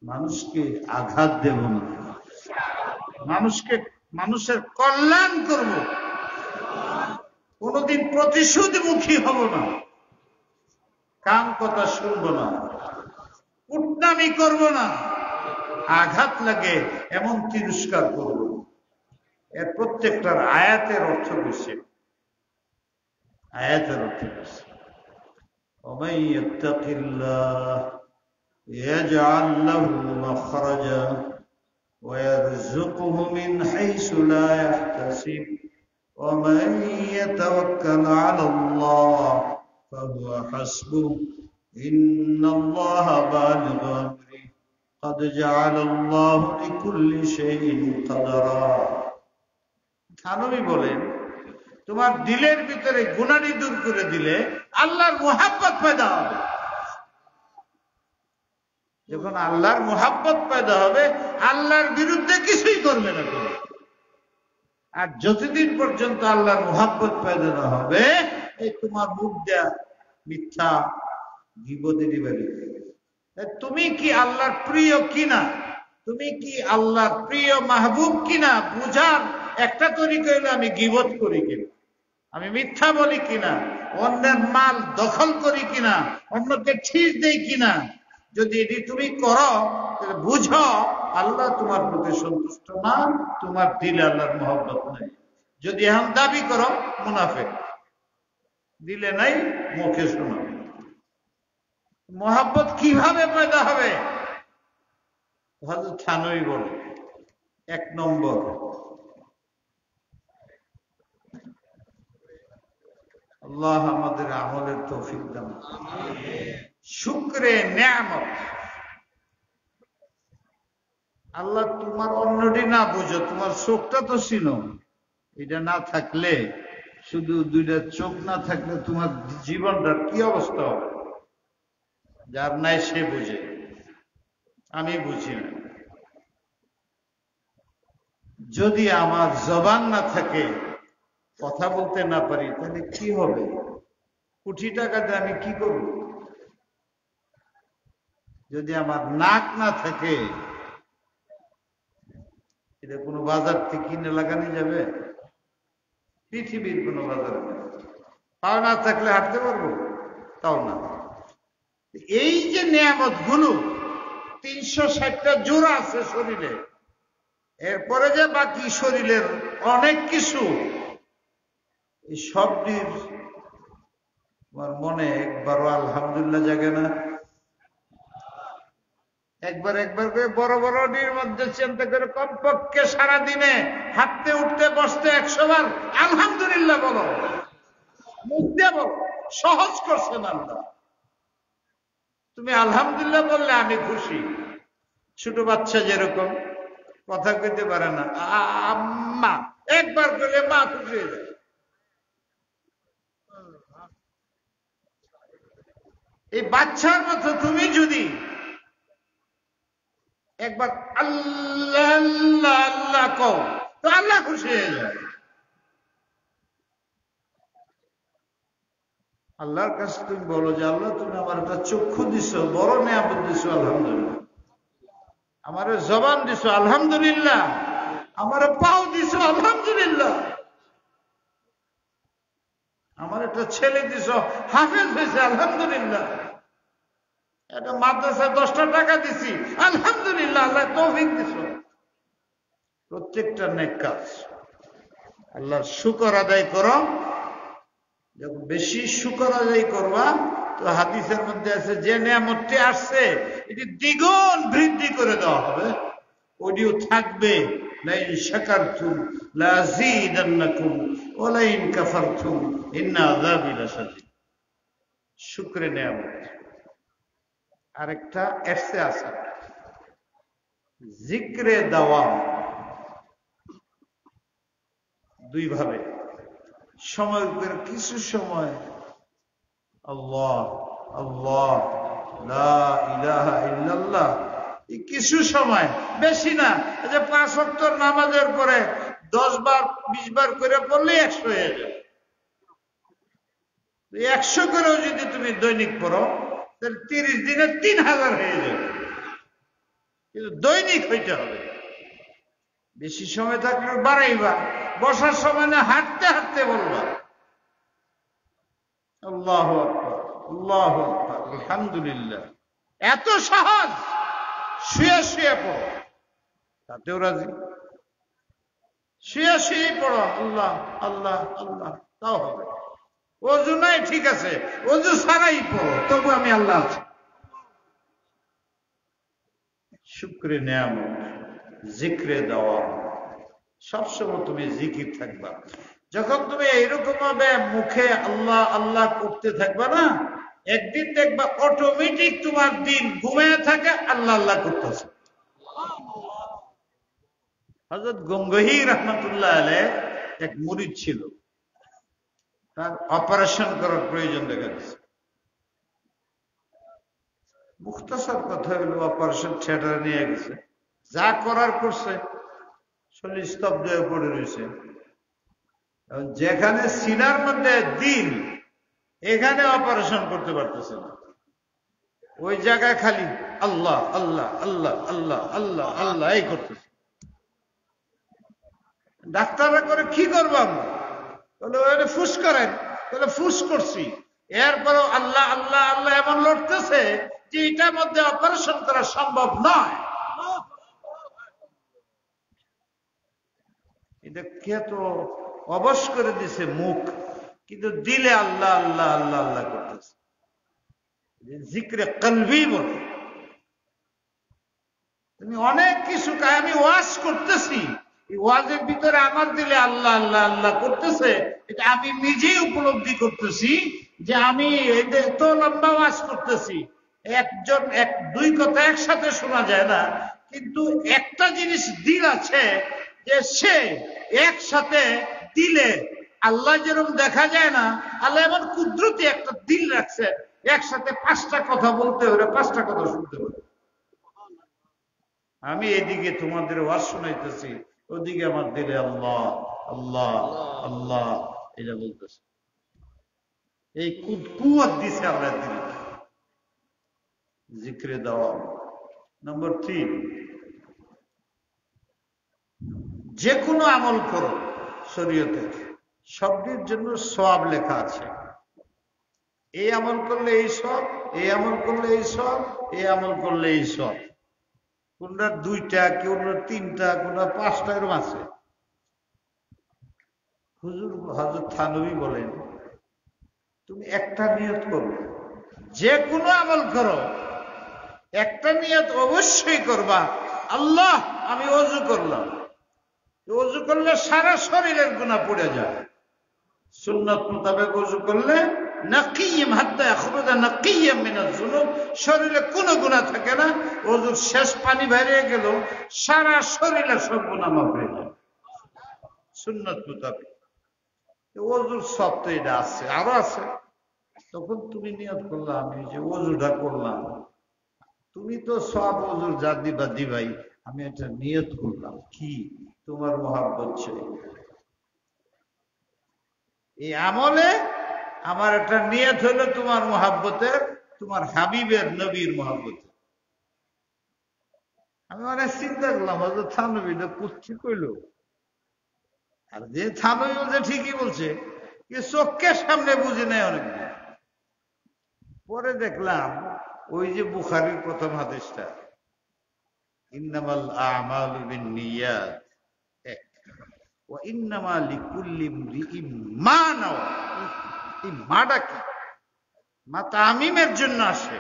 মানুষকে আঘাত দেব না, মানুষের কল্যাণ করব, কোনদিন প্রতিশোধমুখী হব না, কাম কথা শুনবো না, কুটনামি করব না, আঘাত লাগে এমন তিরস্কার করব। এর প্রত্যেকটার আয়াতের অর্থ করছে, আয়াতের অর্থ করছে ومن يتق الله يجعل له مخرجا ويرزقه من حيث لا يحتسب ومن يتوكل على الله فهو حسبه إن الله بالغ أمره قد جعل الله لكل شيء قدرا। থানবী বলেন, তোমার দিলের ভিতরে গুনাহি দূর করে দিলে আল্লাহর মুহাব্বত পয়দা হবে। যখন আল্লাহর মুহাব্বত পয়দা হবে, আল্লাহর বিরুদ্ধে কিছুই করবে না তুমি। আর যতদিন পর্যন্ত আল্লাহর মুহাব্বত পয়দা না হবে, এই তোমার মুখ দেয়া মিথ্যা গীবতেরই বাড়ি। তুমি কি আল্লাহর প্রিয় কিনা, তুমি কি আল্লাহর প্রিয় মাহবুব কিনা বুঝার একটা তরিকা হলো আমি গীবত করি কিনা, আমি মিথ্যা বলি কিনা, অন্যের মাল দখল করি কিনা, অন্যকে ঠিস দেই কিনা। যদি এটি তুমি করো তাহলে বুঝো আল্লাহ তোমার প্রতি সন্তুষ্ট না, তোমার দিলে আল্লাহর মহব্বত নেই। যদি এখন দাবি করো মুনাফিক, দিলে নাই মুখে শোনো। মোহাব্বত কিভাবে পয়দা হবে? হযরত থানভী বলে, 1 নম্বর, আল্লাহ আমাদের আমলের তৌফিক দান। শুকরে নিয়ামত। আল্লাহ তোমার অন্যটি না বুঝো, তোমার চোখটা তো ছিল, এটা না থাকলে, শুধু 2টা চোখ না থাকলে তোমার জীবনটার কি অবস্থা হবে? যার নাই সে বুঝে, আমি বুঝি না। যদি আমার জবান না থাকে, কথা বলতে না পারি, তাহলে কি হবে? কোটি টাকা দিয়ে আমি কি করব? যদি আমার নাক না থাকে, এটা কোনো বাজার থেকে কিনে লাগানো যাবে? পৃথিবীর কোনো বাজার। পাও না থাকলে হাঁটতে পারবো? তাও না। এই যে নিয়ামত গুলো, 360টা জোড়া আছে শরীরে, এরপরে যে বাকি শরীরের অনেক কিছু, এই সবটির তোমার মনে একবারও আলহামদুলিল্লাহ জাগে না? একবার করে বড় বড়টির মধ্যে চিন্তা করে কমপক্ষে সারাদিনে হাঁটতে উঠতে বসতে 100 বার আলহামদুলিল্লাহ বলো, মুখ দিয়ে বলো। সহজ করছেন আল্লাহ। তুমি আলহামদুলিল্লাহ বললে আমি খুশি। ছোট বাচ্চা যেরকম কথা কইতে পারে না, আম্মা একবার করলে মা খুশি হয়ে যায়। এই বাচ্চার মতো তুমি যদি একবার আল্লাহ আল্লাহ আল্লাহ কও, তো আল্লাহ খুশি হয়ে যায়। আল্লাহর কাছে তুমি বলো যে আল্লাহ তুমি আমার একটা চক্ষু দিছো, বড় নিয়ামত দিছো, আলহামদুলিল্লাহ। আমার জবান দিছো, আলহামদুলিল্লাহ। আমার পাও দিছো, আলহামদুলিল্লাহ। আমার একটা ছেলে দিছো, হাফেজ হয়েছে, আলহামদুলিল্লাহ। একটা মাদ্রাসায় 10টা টাকা দিছি, আলহামদুলিল্লাহ। আল্লাহ তৌফিক দিছো। প্রত্যেকটা নেক কাজ আল্লাহর শুকর আদায় করো। যখন বেশি শুকর আদায় করবা, তো হাদিসের মধ্যে আছে যে নিয়ামতটি আসছে এটি দ্বিগুণ বৃদ্ধি করে দেওয়া হবে, ওটিও থাকবে। লাইন শাকারতুম লাযীদান্নাকুম ওয়া লাইন কাফারতুম ইন্না আযাবি লাশাদীদ। শুকরে নিয়ামত। আরেকটা এসে আছে জিক্রে দাওয়াম। 2 ভাবে সময় করে কিছু সময় আল্লাহ আল্লাহ লা ইলাহা ইল্লাল্লাহ, এই কিছু সময়, বেশি না। এই যে 5 ওয়াক্ত নামাজের পরে 10 বার 20 বার করে পড়লে 100 হয়ে যায়। 100 করেও যদি তুমি দৈনিক পড়ো, তাহলে 30 দিনে 3000 হয়ে যাবে। কিন্তু দৈনিক হইতে হবে। বেশি সময় থাকলে বাড়াইবা, বসার সময় না হাঁটতে হাঁটতে বলবা আল্লাহু আকবার আল্লাহু আকবার আলহামদুলিল্লাহ। এত সহজ। শুয়ে শুয়ে পড়ো, তাতেও রাজি। শুয়ে শুয়ে পড়ো আল্লাহ আল্লাহ আল্লাহ, তাও হবে। ওযু নাই, ঠিক আছে, ওযু ছাড়াই পড়ো, তবু আমি আল্লাহ আছি। শুকরে নিয়ামত, জিক্রে দেওয়া। সবসময় তুমি জিকির থাকবা। যখন তুমি এইরকম ভাবে মুখে আল্লাহ আল্লাহ করতে থাকবা না, একদিন দেখবা অটোমেটিক তোমার দিন ঘুমিয়ে থাকে আল্লাহ আল্লাহ করতেছে। হযরত গঙ্গোহী রাহমাতুল্লাহ আলাইহি এক মুরিদ ছিল, তার অপারেশন করার প্রয়োজন দেখা দিচ্ছে। মুখতাসার কথা হলো, অপারেশন থিয়েটারে নিয়ে গেছে, যা করার করছে, শরীর স্তব্ধ হয়ে পড়ে রয়েছে। যেখানে সিনার মধ্যে দিল, এখানে অপারেশন করতে পারতেছে না। ওই জায়গায় খালি আল্লাহ আল্লাহ আল্লাহ আল্লাহ আল্লাহ আল্লাহ এই করতেছে। ডাক্তাররা করে কি করবো আমরা? বলে ফুস করেন। বলে ফুস করছি, এরপরও আল্লাহ আল্লাহ আল্লাহ এমন লড়তেছে যে এটার মধ্যে অপারেশন করা সম্ভব নয়। এটা কে তো অবশ করে দিছে মুখ, কিন্তু দিলে আল্লাহ আল্লাহ আল্লাহ আল্লাহ করতেছে, জিক্রে কলবি বলে। তুমি অনেক কিছু, আমি ওয়াজ করতেছি, এই ওয়াজের ভিতরে আমার দিলে আল্লাহ আল্লাহ আল্লাহ করতেছে, এটা আমি নিজেই উপলব্ধি করতেছি যে আমি এত লম্বা ওয়াজ করতেছি। দুই কথা একসাথে শোনা যায় না, কিন্তু একটা জিনিস দিল আছে যে সে একসাথে দিলে আল্লাহ যেরকম দেখা যায় না, আল্লাহ এমন কুদরতি একটা দিল রাখছে, একসাথে 5টা কথা বলতে হলে 5টা কথা শুনতে হবে। আমি এদিকে তোমাদের ওয়াজ শোনাইতেছি, ওদিকে আমার দিলে আল্লাহ আল্লাহ আল্লাহ এটা বলতেছে। এই কুয়াত দিছে আল্লাহ দিল, জিক্রে দেওয়া। নম্বর 3, যে কোনো আমল করো শরীয়তে, সবটির জন্য সওয়াব লেখা আছে। এই আমল করলে এই সব, এই আমল করলে এই সব, এই আমল করলে এই সব। কোনটা 2টা, কোনটা 3টা, কোনটা 5টা, এরকম আছে। হুজুর হযরত থানভী বলেন, তুমি একটা নিয়ত করো, যে কোনো আমল করো, একটা নিয়ত অবশ্যই করবা, আল্লাহ আমি ওযু করলাম। ওযু করলে সারা শরীরের গুনাহ পড়ে যায়। সুন্নাত মোতাবেক ওযু করলে নাকিয়্যাম হাত্তা ইয়াখরুজা নাকিয়্যাম মিনাজ যুনুব, শরীরে কোনো গুনাহ থাকে না। ওযুর শেষ পানি বেরিয়ে গেল, সারা শরীরে সব গুনাহ মাফ হয়ে যায় সুন্নাত মোতাবেক। ওযুর সব তো এটা আছে, আরো আছে। তখন তুমি নিয়ত করলা, আমি যে ওযুটা করলাম, তুমি তো সব ওযুর যা দিবা দিবাই, আমি এটা নিয়ত করলাম কি তোমার মহব্বত চাই। এই আমলে আমার একটা নিয়ত হলো তোমার মহব্বতের, তোমার হাবিবের নবীর মহব্বতের। আমি অনেক চিন্তা করলাম, হযরত থানভীটা কুচ্ছি কইলো, আর যে থানভী বলছে ঠিকই বলছে, কি চোখের সামনে বুঝি নাই অনেকদিন পরে দেখলাম ওই যে বুখারীর প্রথম হাদিসটা, ইন্নামাল আমালু বিন্নিয়াত, ওয়া ইন্নামা লিকুল্লি ইমরিইম মা নাওয়া। এই মাটা কি? মা তামিমের জন্য আসে,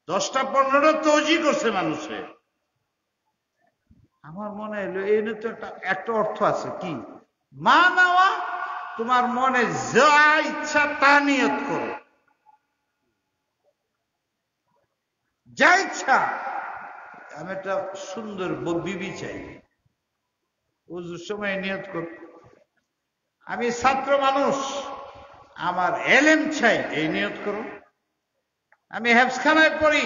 10টা 15টা তৌজি করছে মানুষে। আমার মনে হলো এই তো একটা অর্থ আছে, কি মা নাওয়া, তোমার মনে যা ইচ্ছা তা নিয়ত করো, যা ইচ্ছা। আমি একটা সুন্দর বিবি চাই, ওযুর সময় নিয়ত করো। আমি ছাত্র মানুষ, আমার এলেম চাই, এই নিয়ত করো। আমি হেফজখানায় পড়ি,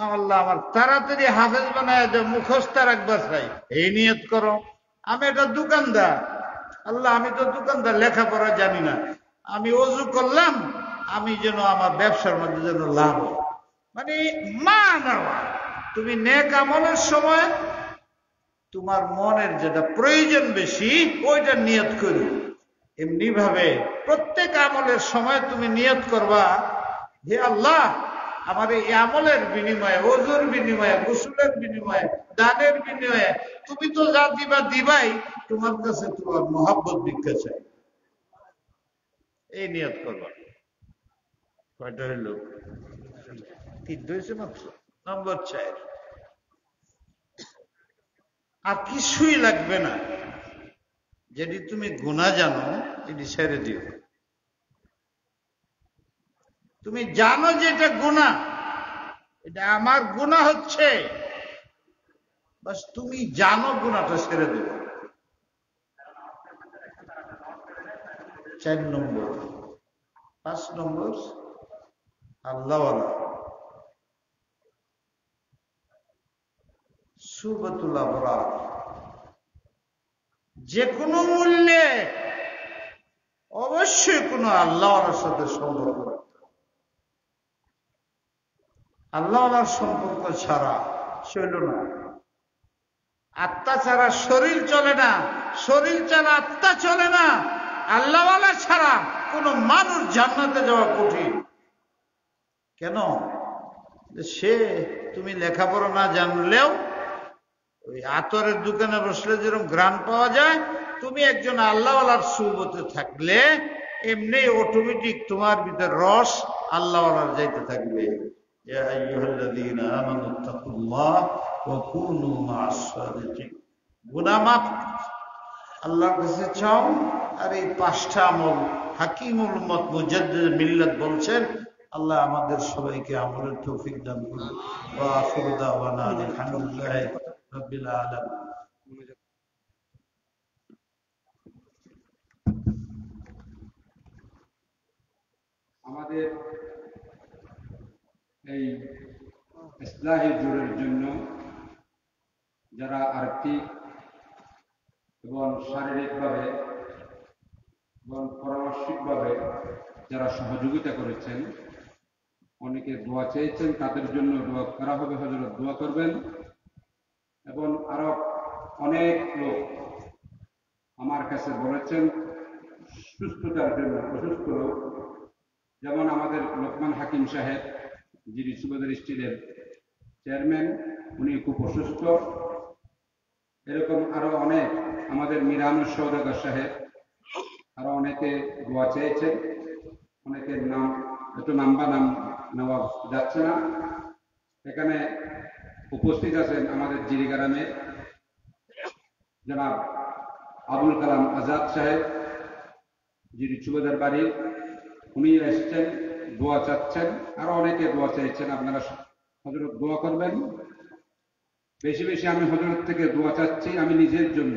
আল্লাহ আমার তাড়াতাড়ি হাফেজ বানায় দে, মুখস্থ রাখবার চাই, এই নিয়ত করো। আমি একটা দোকানদার, আল্লাহ আমি তো দোকানদার, লেখাপড়া জানি না, আমি ওযু করলাম, আমি যেন আমার ব্যবসার মধ্যে যেন লাভ হয়। মানে মা নেওয়া, তুমি নেক আমলের সময় তোমার মনের যেটা প্রয়োজন বেশি ওইটা নিয়ত করো। এমনি ভাবে প্রত্যেক আমলের সময় তুমি নিয়ত করবা, হে আল্লাহ আমার এই আমলের বিনিময়ে, ওযুর বিনিময়ে, গোসলের বিনিময়ে, দানের বিনিময়ে তুমি তো যা দিবা দিবাই, তোমার কাছে তোমার মহব্বত ভিক্ষা চাই, এই নিয়ত করবা। কয়টা হইল? 3 হয়েছে মাত্র। নম্বর 4, আর কিছুই লাগবে না, যেটি তুমি গুনাহ জানো এটি ছেড়ে দিও। তুমি জানো যে এটা গুনাহ, এটা আমার গুনাহ হচ্ছে, বাস তুমি জানো গুনাহটা ছেড়ে দিও। 4 নম্বর। 5 নম্বর, আল্লাহওয়ালা সুবতুল আবরার, যে কোনো মূল্যে অবশ্যই কোনো আল্লাহওয়ালার সাথে সম্পর্ক রাখতে হবে। আল্লাহওয়ালার সম্পর্ক ছাড়া চলে না, আত্মা ছাড়া শরীর চলে না, শরীর ছাড়া আত্মা চলে না। আল্লাহওয়ালা ছাড়া কোনো মানুষ জান্নাতে যাওয়া কঠিন। কেন? সে তুমি লেখাপড়া না জানলেও ওই আতরের দোকানে বসলে যেরকম ঘ্রাণ পাওয়া যায়, তুমি একজন আল্লাহওয়ালার সুহবতে থাকলে এমনি অটোমেটিক তোমার ভিতর রস আল্লাহওয়ালার যাইতে থাকবে। ইয়া আইয়ুহাল্লাযীনা আমানু তাকুল্লাহ ওয়া কুনু মা'আস সাদিকিন। গুনাহ মাফ আল্লাহর কাছে চাও। আর এই 5টা আমল হাকিমুল উম্মত মুজাদ্দিদ মিল্লাত বলছেন, আল্লাহ আমাদের সবাইকে আমলের তৌফিক দান করুন। ওয়া আখিরু দাওয়ানা আলহামদুলিল্লাহি রাব্বিল আলামিন। আমাদের এই ইসলাহি জোরের জন্য যারা আর্থিক এবং শারীরিকভাবে এবং পরামর্শিকভাবে যারা সহযোগিতা করেছেন, অনেকে দোয়া চেয়েছেন, তাদের জন্য দোয়া করা হবে। হযরত দোয়া করবেন। এবং আরো অনেক লোক আমার কাছে বলেছেন সুস্থতার জন্য, অসুস্থ লোক, যেমন আমাদের লোকমান হাকিম সাহেব, যিনি সুবেদার স্টিলের চেয়ারম্যান, উনি খুব অসুস্থ। এরকম আরো অনেক, আমাদের মিরানুর সওদাগর সাহেব, আরো অনেকে দোয়া চেয়েছেন। অনেকের নাম একটু নাম নেওয়া যাচ্ছে না। এখানে উপস্থিত আছেন আমাদের জিরিগ্রামের জনাব আবুল কালাম আজাদ সাহেব, যিনি সুবেদার বাড়ির, উনি এসছেন, দোয়া চাচ্ছেন। আরো অনেকে দোয়া চাইছেন। আপনারা হযরত দোয়া করবেন। বেশি বেশি আমি হযরত থেকে দোয়া চাচ্ছি আমি নিজের জন্য।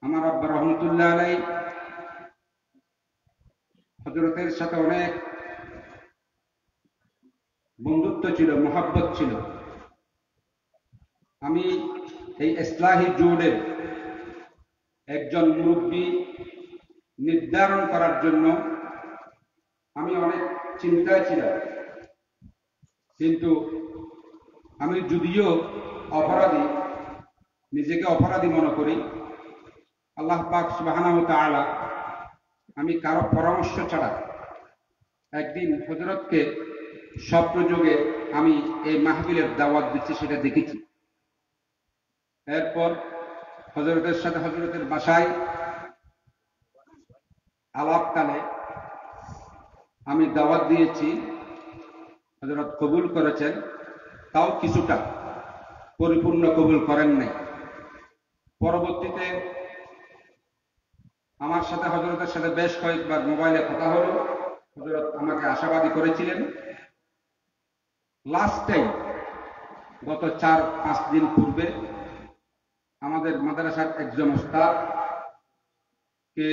আমার আব্বা রহমতুল্লাহ আলাইহি হযরতের সাথে অনেক বন্ধুত্ব ছিল, মহব্বত ছিল। আমি এই ইসলাহি জোড়ের একজন মুরব্বী নির্ধারণ করার জন্য আমি অনেক চিন্তায় ছিলাম। কিন্তু আমি যদিও অপরাধী, নিজেকে অপরাধী মনে করি, আল্লাহ পাক সুবহানাহু ওয়া তাআলা আমি কারো পরামর্শ ছাড়া একদিন হযরতকে স্বপ্নযোগে আমি এই মাহফিলের দাওয়াত দিচ্ছি, সেটা দেখেছি। এরপর হযরতের সাথে হযরতের বাসায় আলাপকালে আমি দাওয়াত দিয়েছি, হযরত কবুল করেছেন, তাও কিছুটা, পরিপূর্ণ কবুল করেন নাই। পরবর্তীতে আমার সাথে হযরতের সাথে বেশ কয়েকবার মোবাইলে কথা হলো। হযরত আমাকে আশাবাদী করেছিলেন। লাস্ট টাইম গত 4-5 দিন পূর্বে আমাদের মাদ্রাসার একজন ওস্তাদ কে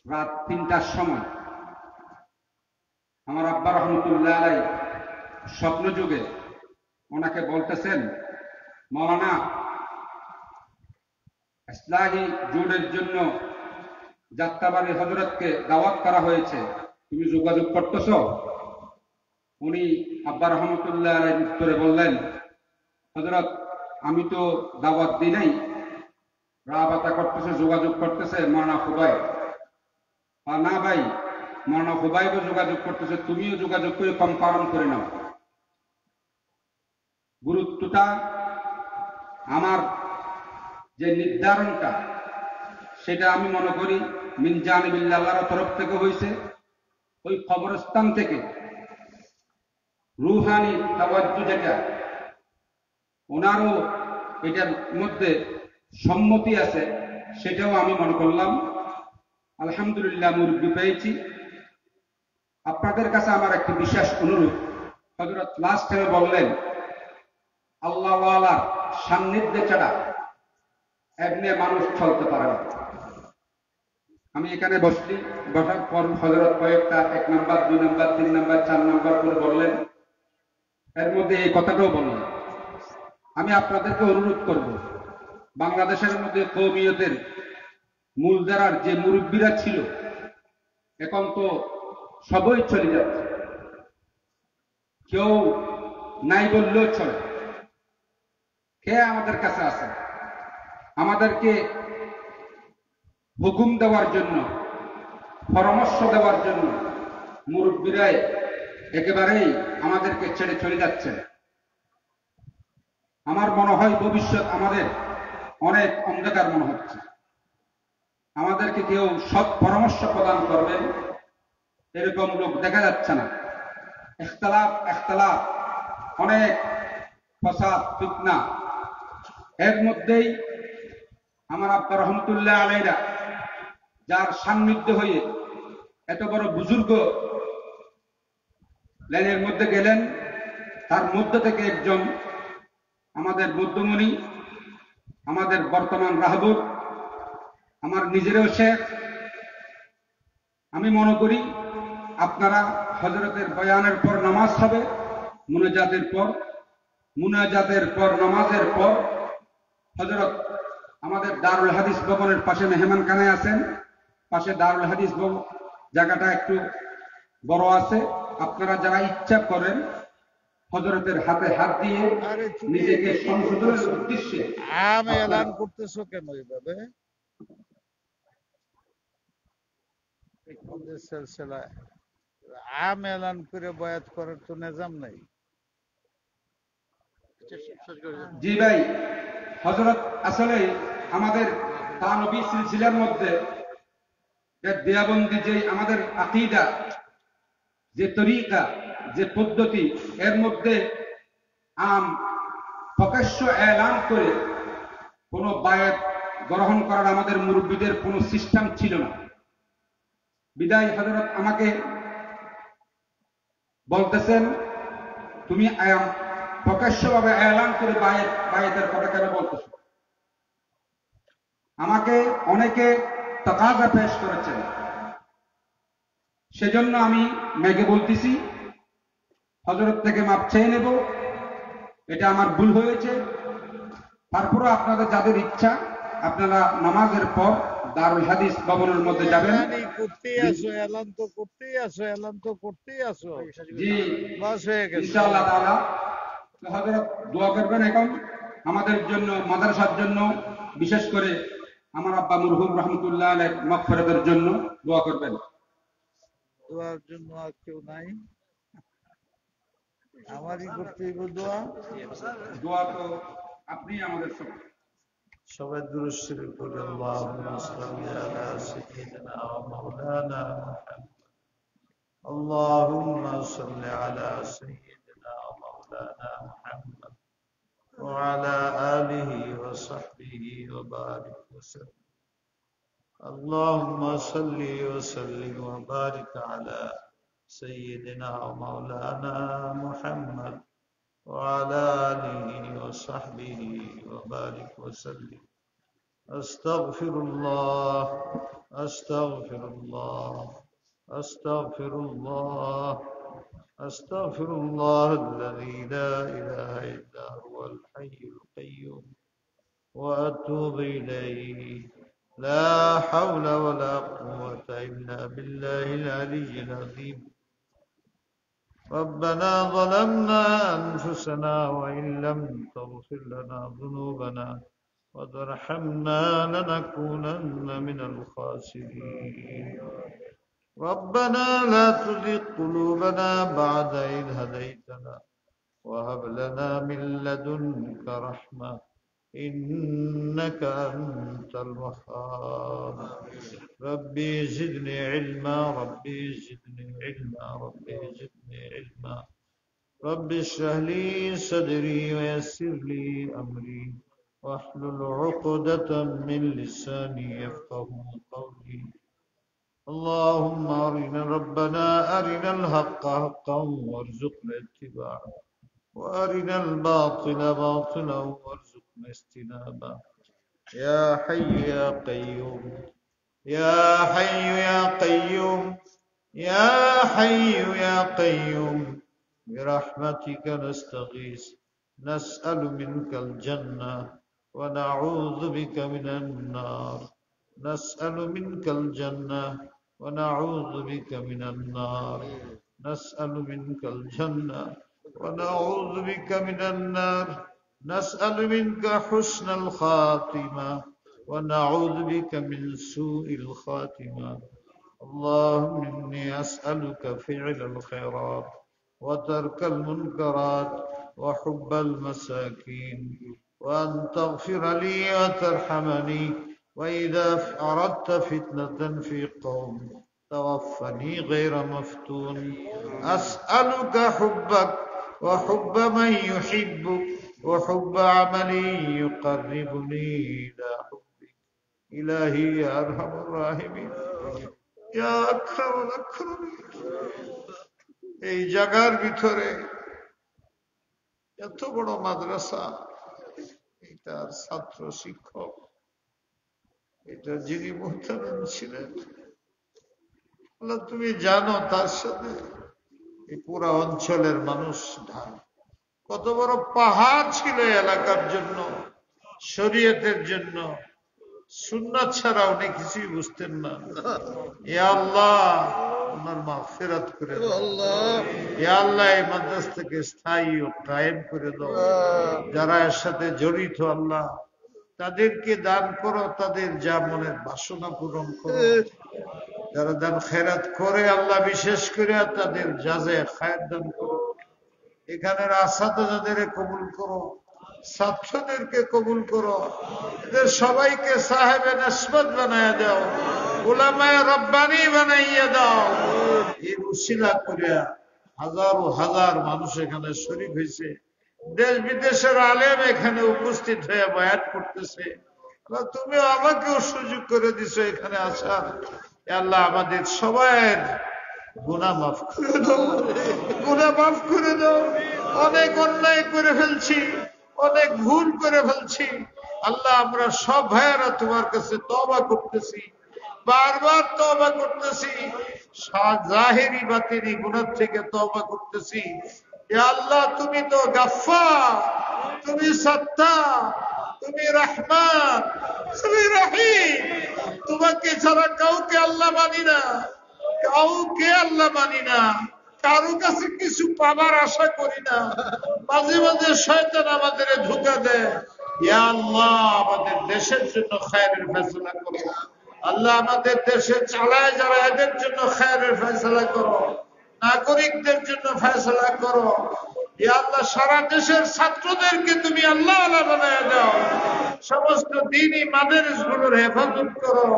রাত 3টার সময় আমার আব্বা রহমতুল্লাহ আলাইহি স্বপ্নযুগে ওনাকে বলতেছেন, মাওলানা ইসলাহি জোড়ের জন্য যাত্রাবাড়ি হযরতকে দাওয়াত করা হয়েছে, তুমি যোগাযোগ করতেছ? উনি আব্বা রহমতুল্লাহ আলাইহির উত্তরে বললেন, হযরত আমি তো দাওয়াত দিই নাই, রাবাতা করতেছে, যোগাযোগ করতেছে মাওলানা খুবাইব। না ভাই, মাওলানা খুবাইবও যোগাযোগ করতেছে, তুমিও যোগাযোগ করে কনফার্ম করে নাও। গুরুত্বটা, আমার যে নির্ধারণটা, সেটা আমি মনে করি মিন জানিবিল্লাহ, আল্লাহর তরফ থেকে হয়েছে। ওই কবরস্থান থেকে রুহানি তাওয়াজ্জু যেটা, ওনারও এটার মধ্যে সম্মতি আছে, সেটাও আমি মনে করলাম। আলহামদুলিল্লাহ, মুরব্বি পেয়েছি। আপনাদের কাছে আমার একটি বিশেষ অনুরোধ, হযরত লাস্ট টাইমে বললেন আল্লাহ ওয়ালার সান্নিধ্যে ছাড়া এমনি মানুষ চলতে পারে না। আমি এখানে বসার পর হযরত কয়েকটা 1 নাম্বার, 2 নাম্বার, 3 নাম্বার, 4 নাম্বার করে বললেন। এর মধ্যে এই কথাটাও বললেন। আমি আপনাদেরকে অনুরোধ করব, বাংলাদেশের মধ্যে কওমিয়তের মূলধারার যে মুরব্বীরা ছিল, এখন তো সবই চলে যাচ্ছে, কেউ নাই বললেও চলে। কে আমাদের কাছে আছে? আমাদেরকে হুকুম দেওয়ার জন্য, পরামর্শ দেওয়ার জন্য মুরব্বীরাই একেবারেই আমাদেরকে ছেড়ে চলে যাচ্ছেন। আমার মনে হয় ভবিষ্যৎ আমাদের অনেক অন্ধকার মনে হচ্ছে। আমাদেরকে কেউ সৎ পরামর্শ প্রদান করবেন এরকম লোক দেখা যাচ্ছে না। ইখতিলাফ অনেক ফসাদ ফিতনা। এর মধ্যেই আমার আব্বা রহমতুল্লাহ আলাইরা যার সান্নিধ্য হয়ে এত বড় বুজুর্গ লাইনের মধ্যে গেলেন, তার মধ্য থেকে একজন আমাদের বৌদ্ধমণি, আমাদের বর্তমান রাহবর, আমার নিজেরও শেখ। আমি মনে করি আপনারা হযরতের বয়ানের পর নামাজ হবে, মুনাজাতের পর নামাজের পর হযরত আমাদের দারুল হাদিস ভবনের পাশে মেহমানখানায় আছেন, পাশে দারুল হাদিস ভবন জায়গাটা একটু বড় আছে। আপনারা যারা ইচ্ছা করেন হযরতের হাতে হাত দিয়ে নিজেকে সংশোধনের উদ্দেশ্যে এলান করতেছো কেন এইভাবে? এলান করে বয়াত করার তো নিজাম নাই। জি ভাই, হযরত আসলে আমাদের তানবী সিলসিলার মধ্যে দেয়াবন্দি যে আমাদের আকীদা, যে তরিকা, যে পদ্ধতি, এর মধ্যে প্রকাশ্য এলান করে কোন বায়াত গ্রহণ করার আমাদের মুরব্বীদের কোন সিস্টেম ছিল না। বিদায় হযরত আমাকে বলতেছেন, তুমি প্রকাশ্যভাবে এলান করে বায়াতের কথা কেন বলতেছ? আমাকে অনেকে তাকাজা পেশ করেছেন, সেজন্য আমি মেঘে বলতেছি, হযরত থেকে মাপ চেয়ে নেব, এটা আমার ভুল হয়েছে। তারপরে আপনাদের যাদের ইচ্ছা আপনারা নামাজের পর দারুল হাদিস ভবনের মধ্যে যাবেন। জি ইনশাআল্লাহ তাআলা হযরত দোয়া করবেন এখন আমাদের জন্য, মাদ্রাসার জন্য, বিশেষ করে আমার আব্বা মরহুম রহমতুল্লাহ আলাইহির মাগফিরাতের জন্য দোয়া করবেন। দোয়ার জন্য আর কেউ নাই, আমারই করতে হইব দোয়া। দোয়া তো আপনি আমাদের সবাই দুরূদ শরীফ পড়ে আল্লাহুম্মা সাল্লি আলা সাইয়্যিদিনা ওয়া মাওলানা মুহাম্মদ। اللهم صل على سيدنا ومولانا محمد وعلى آله وصحبه وبارك وسلم. اللهم صل وسلم وبارك على سيدنا ومولانا محمد وعلى آله وصحبه وبارك وسلم. أستغفر الله أستغفر الله أستغفر الله أستغفر الله الذي لا إله إلا هو الحي القيوم وأتوب إليه. لا حول ولا قوة إلا بالله العلي العظيم. ربنا ظلمنا أنفسنا وإن لم تغفر لنا ذنوبنا وترحمنا لنكونن من الخاسرين. ربنا لا تزغ قلوبنا بعد إذ هديتنا وهب لنا من لدنك رحمة إنك أنت الوهاب. ربي زدني علما ربي زدني علما ربي زدني علما. رب اشرح لي صدري ويسر لي أمري واحلل عقدة من لساني يفقه قولي. اللهم ربنا أرنا الحق حقا وارزقنا اتباعه وأرنا الباطل باطلا وارزقنا اجتنابه. يا حي يا قيوم يا حي يا قيوم يا حي يا قيوم برحمتك نستغيث نسأل منك الجنة ونعوذ بك من النار. نسأل منك الجنة ونعوذ بك من النار. نسأل منك الجنة ونعوذ بك من النار. نسأل منك حسن الخاتمة ونعوذ بك من سوء الخاتمة. اللهم إني أسألك فعل الخيرات وترك المنكرات وحب المساكين وأن تغفر لي وترحمني وإذا أردت فتنة في قوم توفني غير مفتون أسألك حبك وحب من يحبك وحب عمل يقربني إلى حبك إلهي يا أرحم الراحمين يا أكرم الأكرمين এই জায়গার ভিতরে এত বড় মাদ্রাসা, এটার ছাত্র শিক্ষক, এটা যিনি মুহতামিম ছিলেন, আল্লাহ তুমি জানো তার সাথে এই পুরা অঞ্চলের মানুষ কত বড় পাহাড় ছিল এলাকার জন্য, শরীয়তের জন্য। সুন্নাত ছাড়া উনি কিছুই বুঝতেন না। ইয়া আল্লাহ ওনার মাগফিরাত করে দাও ইয়া আল্লাহ, এই মাদ্রাসাকে স্থায়ী ও কায়েম করে দাও। যারা এর সাথে জড়িত আল্লাহ তাদেরকে দান করো, তাদের যা মনের বাসনা পূরণ করো। যারা দান খেরাত করে আল্লাহ বিশেষ করে তাদের জাযায়ে খায়ের দান করো। এখানের আসাদাদের কবুল করো, ছাত্রদেরকে কবুল করো, এদের সবাইকে সাহেবে নসবত বানায় দাও, উলামায়ে রব্বানি বানাইয়া দাও। এই উসিলা করিয়া হাজারো হাজার মানুষ এখানে শরীক হয়েছে, দেশ বিদেশের আলেম এখানে উপস্থিত হয়ে বায়াত করতেছে। তুমি আমাকেও সুযোগ করে দিছো এখানে আসার। আল্লাহ আমাদের সবার গুনাহ মাফ করে দাও, গুনাহ মাফ করে দাও। অনেক অন্যায় করে ফেলছি, অনেক ভুল করে ফেলছি আল্লাহ। আমরা সব ভাইয়েরা তোমার কাছে তওবা করতেছি, বারবার তওবা করতেছি, জাহেরি বাতিনি গুনাহ থেকে তওবা করতেছি। ইয়া আল্লাহ তুমি তো গাফফার, তুমি সত্তার, তুমি রহমান, তুমি রহিম। তোমাকে ছাড়া কাউকে আল্লাহ মানি না, কাউকে আল্লাহ মানি না, কারো কাছে কিছু পাবার আশা করি না। মাঝে মাঝে শয়তান আমাদের ধোঁকা দেয়। ইয়া আল্লাহ আমাদের দেশের জন্য খায়রের ফয়সালা করো। আল্লাহ আমাদের দেশে চালায় যারা এদের জন্য খায়রের ফয়সালা করো, নাগরিকদের জন্য ফয়সালা করো। ইয়া আল্লাহ সারা দেশের ছাত্রদেরকে তুমি আল্লাহ আল্লাহ বানায় দাও। সমস্ত দ্বীনি মাদ্রাসাগুলোর হেফাজত করো,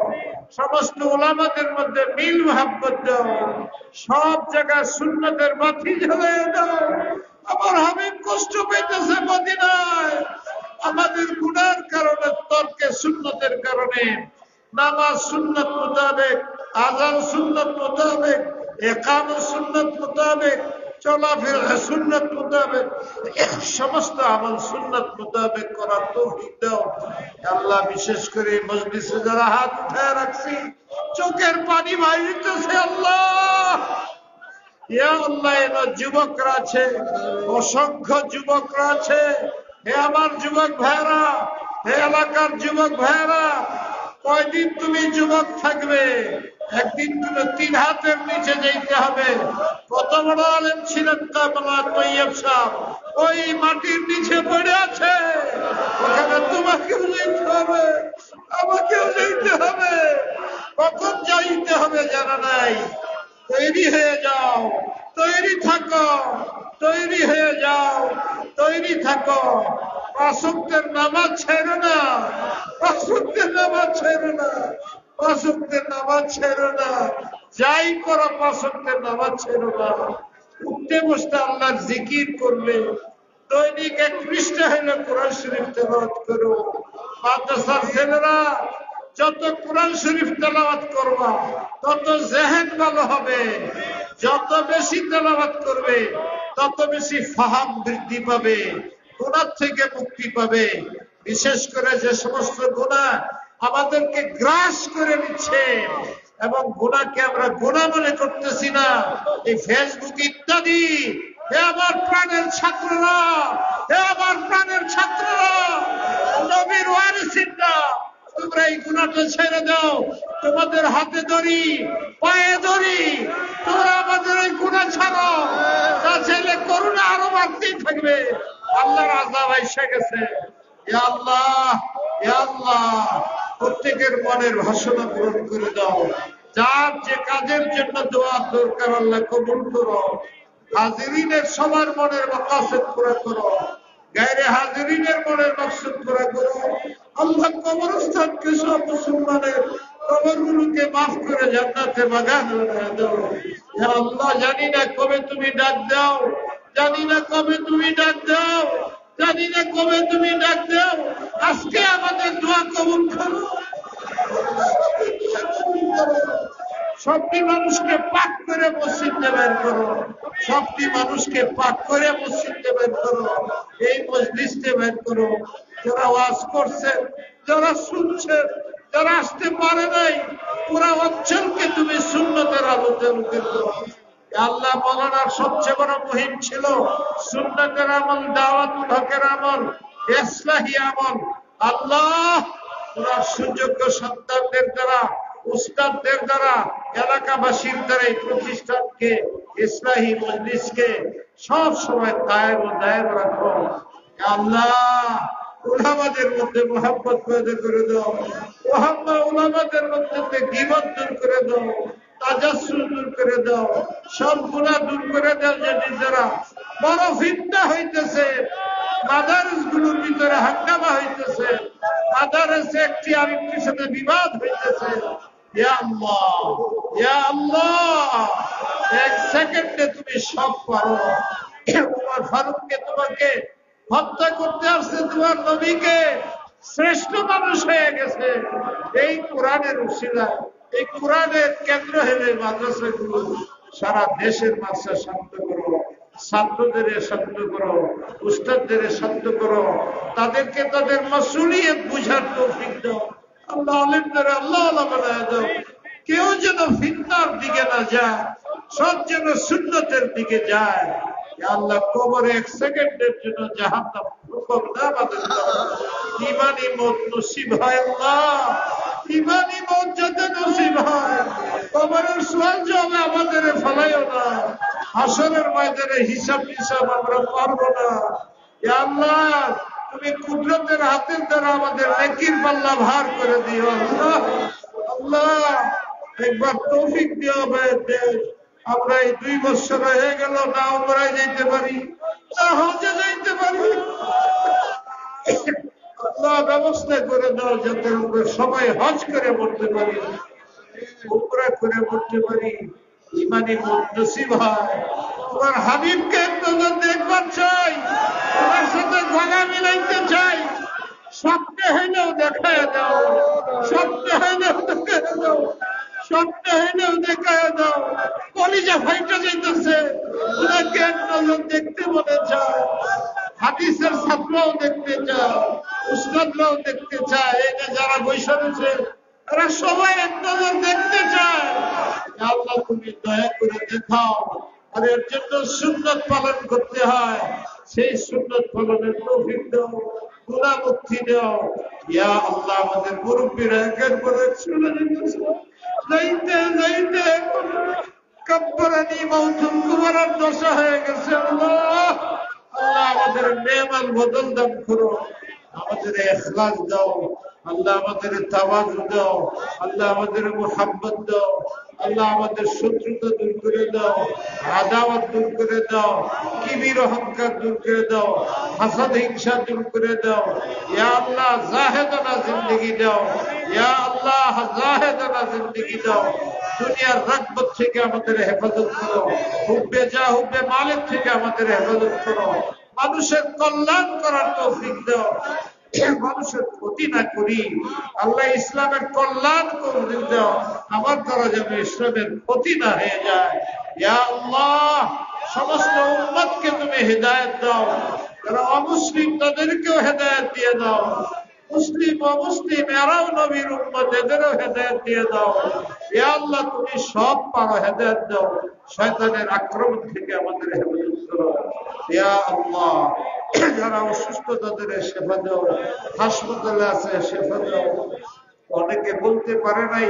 সমস্ত উলামাদের মধ্যে মিল মুহাব্বত দাও, সব জায়গায় সুন্নতের বাতি জ্বালিয়ে দাও। আমার হাবিব কষ্ট পেতেছে মদিনায়, আমাদের গুনার কারণে, তর্কে সুন্নতের কারণে। নামাজ সুন্নত মোতাবেক, আযান সুন্নত মোতাবেক, ইকামত সুন্নত মোতাবেক, চলাফেরা সুন্নত মোতাবেক, সমস্ত আমল সুন্নত মোতাবেক করার তৌফিক দাও আল্লাহ। বিশেষ করে মজলিসে যারা হাত উঠায় রাখছি, চোখের পানি বাইরেছে আল্লাহ। ইয়া আল্লাহ এবার যুবকরা আছে, অসংখ্য যুবকরা আছে। হে আমার যুবক ভাইরা, হে এলাকার যুবক ভাইরা, কয়দিন তুমি যুবক থাকবে? একদিন তুমি 3 হাতের নিচে যেতে হবে। কত বড় আলেম ছিলেন কামলা তৈয়ব সাহেব, ওই মাটির নিচে পড়ে আছে। ওখানে তোমাকেও যেতে হবে, আমাকেও যেতে হবে। কখন যাইতে হবে জানা নাই। তৈরি হয়ে যাও, তৈরি থাকো, তৈরি হয়ে যাও, তৈরি থাকো। 5 ওয়াক্তের নামাজ ছেড়ো না, 5 ওয়াক্তের নামাজ ছেড়ো না, 5 ওয়াক্তের নামাজ ছেড়ো না। যাই করো 5 ওয়াক্তের নামাজ ছেড়ো না। উঠতে বসতে আল্লাহর জিকির করবে। দৈনিক 1 পৃষ্ঠা হলে কোরআন শরীফ তেলাওয়াত করো। মাদ্রাসার ছেলেরা যত কোরআন শরীফ তেলাওয়াত করবা তত জেহেন ভালো হবে। যত বেশি তেলাওয়াত করবে তত বেশি ফাহাম বৃদ্ধি পাবে, গুনাহ থেকে মুক্তি পাবে। বিশেষ করে যে সমস্ত গুনাহ আমাদেরকে গ্রাস করে নিচ্ছে এবং গুনাহকে আমরা গুনাহ মনে করতেছি না, এই ফেসবুক ইত্যাদি। হে আমার প্রাণের ছাত্ররা, হে আমার প্রাণের ছাত্ররা, নবীর ওয়ারিসিনরা, তোমরা এই গুনাহটা ছেড়ে দাও। তোমাদের হাতে ধরি, পায়ে ধরি, তোমরা আমাদের এই গুনাহ ছাড়ো। তা ছেলে করুণা আরো বাড়তেই থাকবে। আল্লাহর আযাব এসে গেছে। ইয়া আল্লাহ, ইয়া আল্লাহ, প্রত্যেকের মনের বাসনা পূরণ করে দাও। যার যে কাজের জন্য দোয়া দরকার আল্লাহ কবুল করো। হাজিরিনের সবার মনের মাকাসিদ পুরা করো। গায়রে হাজিরিনের মনের মাকসুদ পুরা করো। আল্লাহ কবরস্থানকে সব মুসলমানের কবরগুলোকে মাফ করে জান্নাতে বাগান বানায় দাও। ইয়া আল্লাহ, জানি না কবে তুমি ডাক দাও, জানি না কবে তুমি ডাক দাও, জানি না কবে তুমি ডাক দাও। আজকে আমাদের দোয়া কবুল করো। সবটি মানুষকে পাক করে মসজিদে বের করো, সবটি মানুষকে পাক করে মসজিদে বের করো, এই মজলিসে বের করো। যারা ওয়াজ করছেন, যারা শুনছেন, যারা আসতে পারে নাই, পুরা অঞ্চলকে তুমি সুন্নতের আলোতে মুখে করো। আল্লাহ, মৌলানার সবচেয়ে বড় মুহিম ছিল সুন্নতের আমল, দাওয়াতুল হকের আমল, ইসলাহি আমল। আল্লাহ, তোমার সুযোগ্য সন্তানদের দ্বারা, উস্তাদদের দ্বারা, এলাকাবাসীর দ্বারা এই প্রতিষ্ঠানকে, ইসলাহি মজলিসকে সব সময় কায়েম ও দায়েম রাখো। আল্লাহ, উলামাদের মধ্যে মোহাম্মত পয়দা করে দাও। উলামাদের মধ্যে গীবত দূর করে দাও, তাজাসসুস দূর করে দাও, সব গুনাহ দূর করে দাও। যেটির দ্বারা বড় ফিতনা হইতেছে, মাদারিসগুলোর ভিতরে হাঙ্গামা হইতেছে, মাদারিসে একটি আরেকটির সাথে বিবাদ হইতেছে। ইয়া আল্লাহ, ইয়া আল্লাহ, এক সেকেন্ডে তুমি সব পারো। উমর ফারুককে তোমাকে হত্যা করতে আসছে, তোমার নবীকে শ্রেষ্ঠ মানুষ হয়ে গেছে এই কোরআনের উসিলায়। এই কোরআনের কেন্দ্র হেলে মাদ্রাসাগুলো সারা দেশের মাদ্রাসা শান্ত করো, ছাত্রদের শান্ত করো, উস্তাদদের শান্ত করো, তাদেরকে তাদের মাসুলিয়ত বুঝার তৌফিক দাও। আল্লাহ, আলেমদের আল্লাহ আল্লাহ বানায় দাও। কেউ যেন ফিতনার দিকে না যায়, সব যেন সুন্নতের দিকে যায়। আল্লাহ, কবরে এক সেকেন্ডের জন্য জাহান্নাম হুকুম না বাতিল দাও। ঈমানি মওত নসিব হয় আল্লাহ, ঈমানি মওত যাতে নসিব হয়। কবরের সওয়াল জবাব আমাদের ফলাইও না, হাসরের ময়দানে হিসাব নিসাব আমরা পারবো না। ইয়া আল্লাহ, তুমি কুদরতের হাতের দ্বারা আমাদের নেকির পাল্লা ভার করে দিও। আল্লাহ, আল্লাহ, একবার তৌফিক দিও। আমরা এই 2 বছর হয়ে গেল না উমরায় যাইতে পারি, না হজে যাইতে পারি। আল্লাহ, ব্যবস্থা করে দাও যাতে আমরা সবাই হজ করে মরতে পারি, উমরা করে মরতে পারি, ঈমানি মওত নসিব হয়। তোমার হাবিবকে একবার দেখবার চাই, তোমার সাথে গলা মিলাইতে চাই। স্বপ্নে হইলেও দেখায় দাও, স্বপ্নে হইলেও দেখায় দাও, স্বপ্নে হইলেও দেখায় দাও। কলিজা ফাইটা যাইতেছে, ওনাকে এক নজর দেখতে মনে চায়। হাদিসের ছাত্রও দেখতে চায়, উস্তাদরাও দেখতে চায়। এই যে যারা বৈশা রয়েছে, তারা সবাই এক নজর দেখতে চায়। আল্লাহ, তুমি দয়া করে দেখাও। আর এর জন্য সুন্নত পালন করতে হয়, সেই সুন্নত পালনের তৌফিক দাও, গুনাহ মুক্তি দাও। ইয়া আল্লাহ, আমাদের মুরব্বীরা একের পর এক চলে যেতেছে, যাইতে যাইতে কাব্বারানি মাউতুন কুমারার দশা হয়ে গেছে। আল্লাহ, আল্লাহ, আমাদের নেমাল বদল দান করো, আমাদের ইখলাস দাও। আল্লাহ, আমাদের তাওয়াজু দাও। আল্লাহ, আমাদের মুহাব্বত দাও। আল্লাহ, আমাদের শত্রুতা দূর করে দাও, আদাওয়াত দূর করে দাও, কিবির অহংকার দূর করে দাও, হাসাদ হিংসা দূর করে দাও। ইয়া আল্লাহ, জাহেদানা জিন্দেগি দাও। ইয়া আল্লাহ, জাহেদানা জিন্দেগি দাও। দুনিয়ার রাগবত থেকে আমাদের হেফাজত করো, হুব্বে যা হুব্বে মালের থেকে আমাদের হেফাজত করো। মানুষের কল্যাণ করার তৌফিক দাও, মানুষের ক্ষতি না করি। আল্লাহ, ইসলামের কল্যাণ করে দাও, আমার দ্বারা যেন ইসলামের ক্ষতি না হয়ে যায়। ইয়া আল্লাহ, সমস্ত উম্মতকে তুমি হেদায়েত দাও। যারা অমুসলিম তাদেরকেও হেদায়েত দিয়ে দাও। মুসলিম অমুসলিম এরাও নবীর উম্মত, এদেরও হেদায়েত দিয়ে দাও। ইয়া আল্লাহ, তুমি সব পারো, হেদায়েত দাও। শয়তানের আক্রমণ থেকে আমাদের হেফাজত করো। ইয়া আল্লাহ, যারা অসুস্থ তাদের সেবা দাও, হাসপাতালে আছে সেবা দাও। অনেকে বলতে পারে নাই,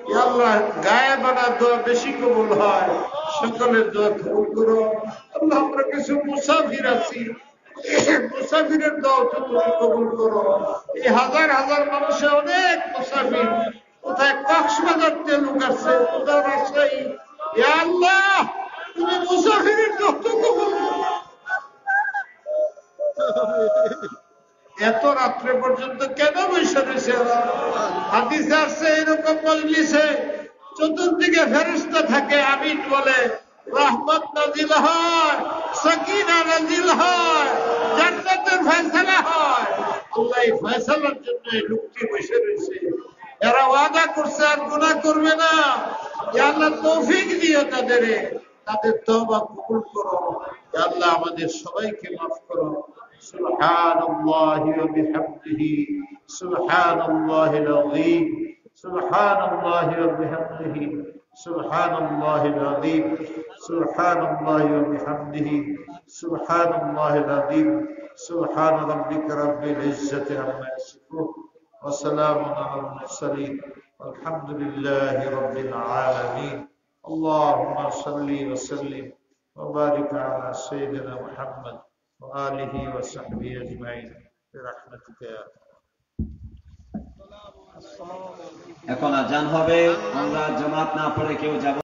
ইয়া আল্লাহ, গায়েবানা দোয়া বেশি কবুল হয়, সকলের দোয়া কবুল করো। আল্লাহ, আমরা কিছু মুসাফির আছি, মুসাফিরের দোয়া তো তুমি কবুল করো। এই হাজার হাজার মানুষে অনেক মুসাফির, কোথায় কক্সবাজার থেকে লোক আসছে, কোথাও রাজশাহী। ইয়া আল্লাহ, তুমি মুসাফিরের দোয়া তো কবুল করো। হাদিসে আসছে এরকম মজলিসে চতুর্দিকে ফেরেশতা থাকে, আমিন বলে, রহমত নাজিল হয়, সাকিনা নাজিল হয়, জান্নাতের ফয়সালা হয়। আল্লাহ এই ফয়সালার জন্য এই লোকটি বসে রয়েছে। এরা ওয়াদা করছে আর গুনাহ করবে না। ইয়া আল্লাহ তৌফিক দিও তাদের তওবা কবুল করো। ইয়া আল্লাহ আমাদের সবাইকে মাফ করো। সুবহানাল্লাহি ওয়া বিহামদিহি, সুবহানাল্লাহিল আযীম, সুবহানাল্লাহি ওয়া বিহামদিহি, সুবহানাল্লাহিল আযীম, সুবহানাল্লাহি ওয়া বিহামদিহি, সুবহানাল্লাহিল আযীম, সুবহান রাব্বিকা রাব্বিল ইজ্জাতি আম্মা ইয়াসিফুন ওয়া সালামুন আলাল মুরসালিন আলহামদুলিল্লাহি রাব্বিল আলামিন। اللهم صل وسلم وبارك على سيدنا محمد وآله وصحبه أجمعين برحمتك يا এখন আজান হবে, আমরা জামাত না পড়ে কেউ যাব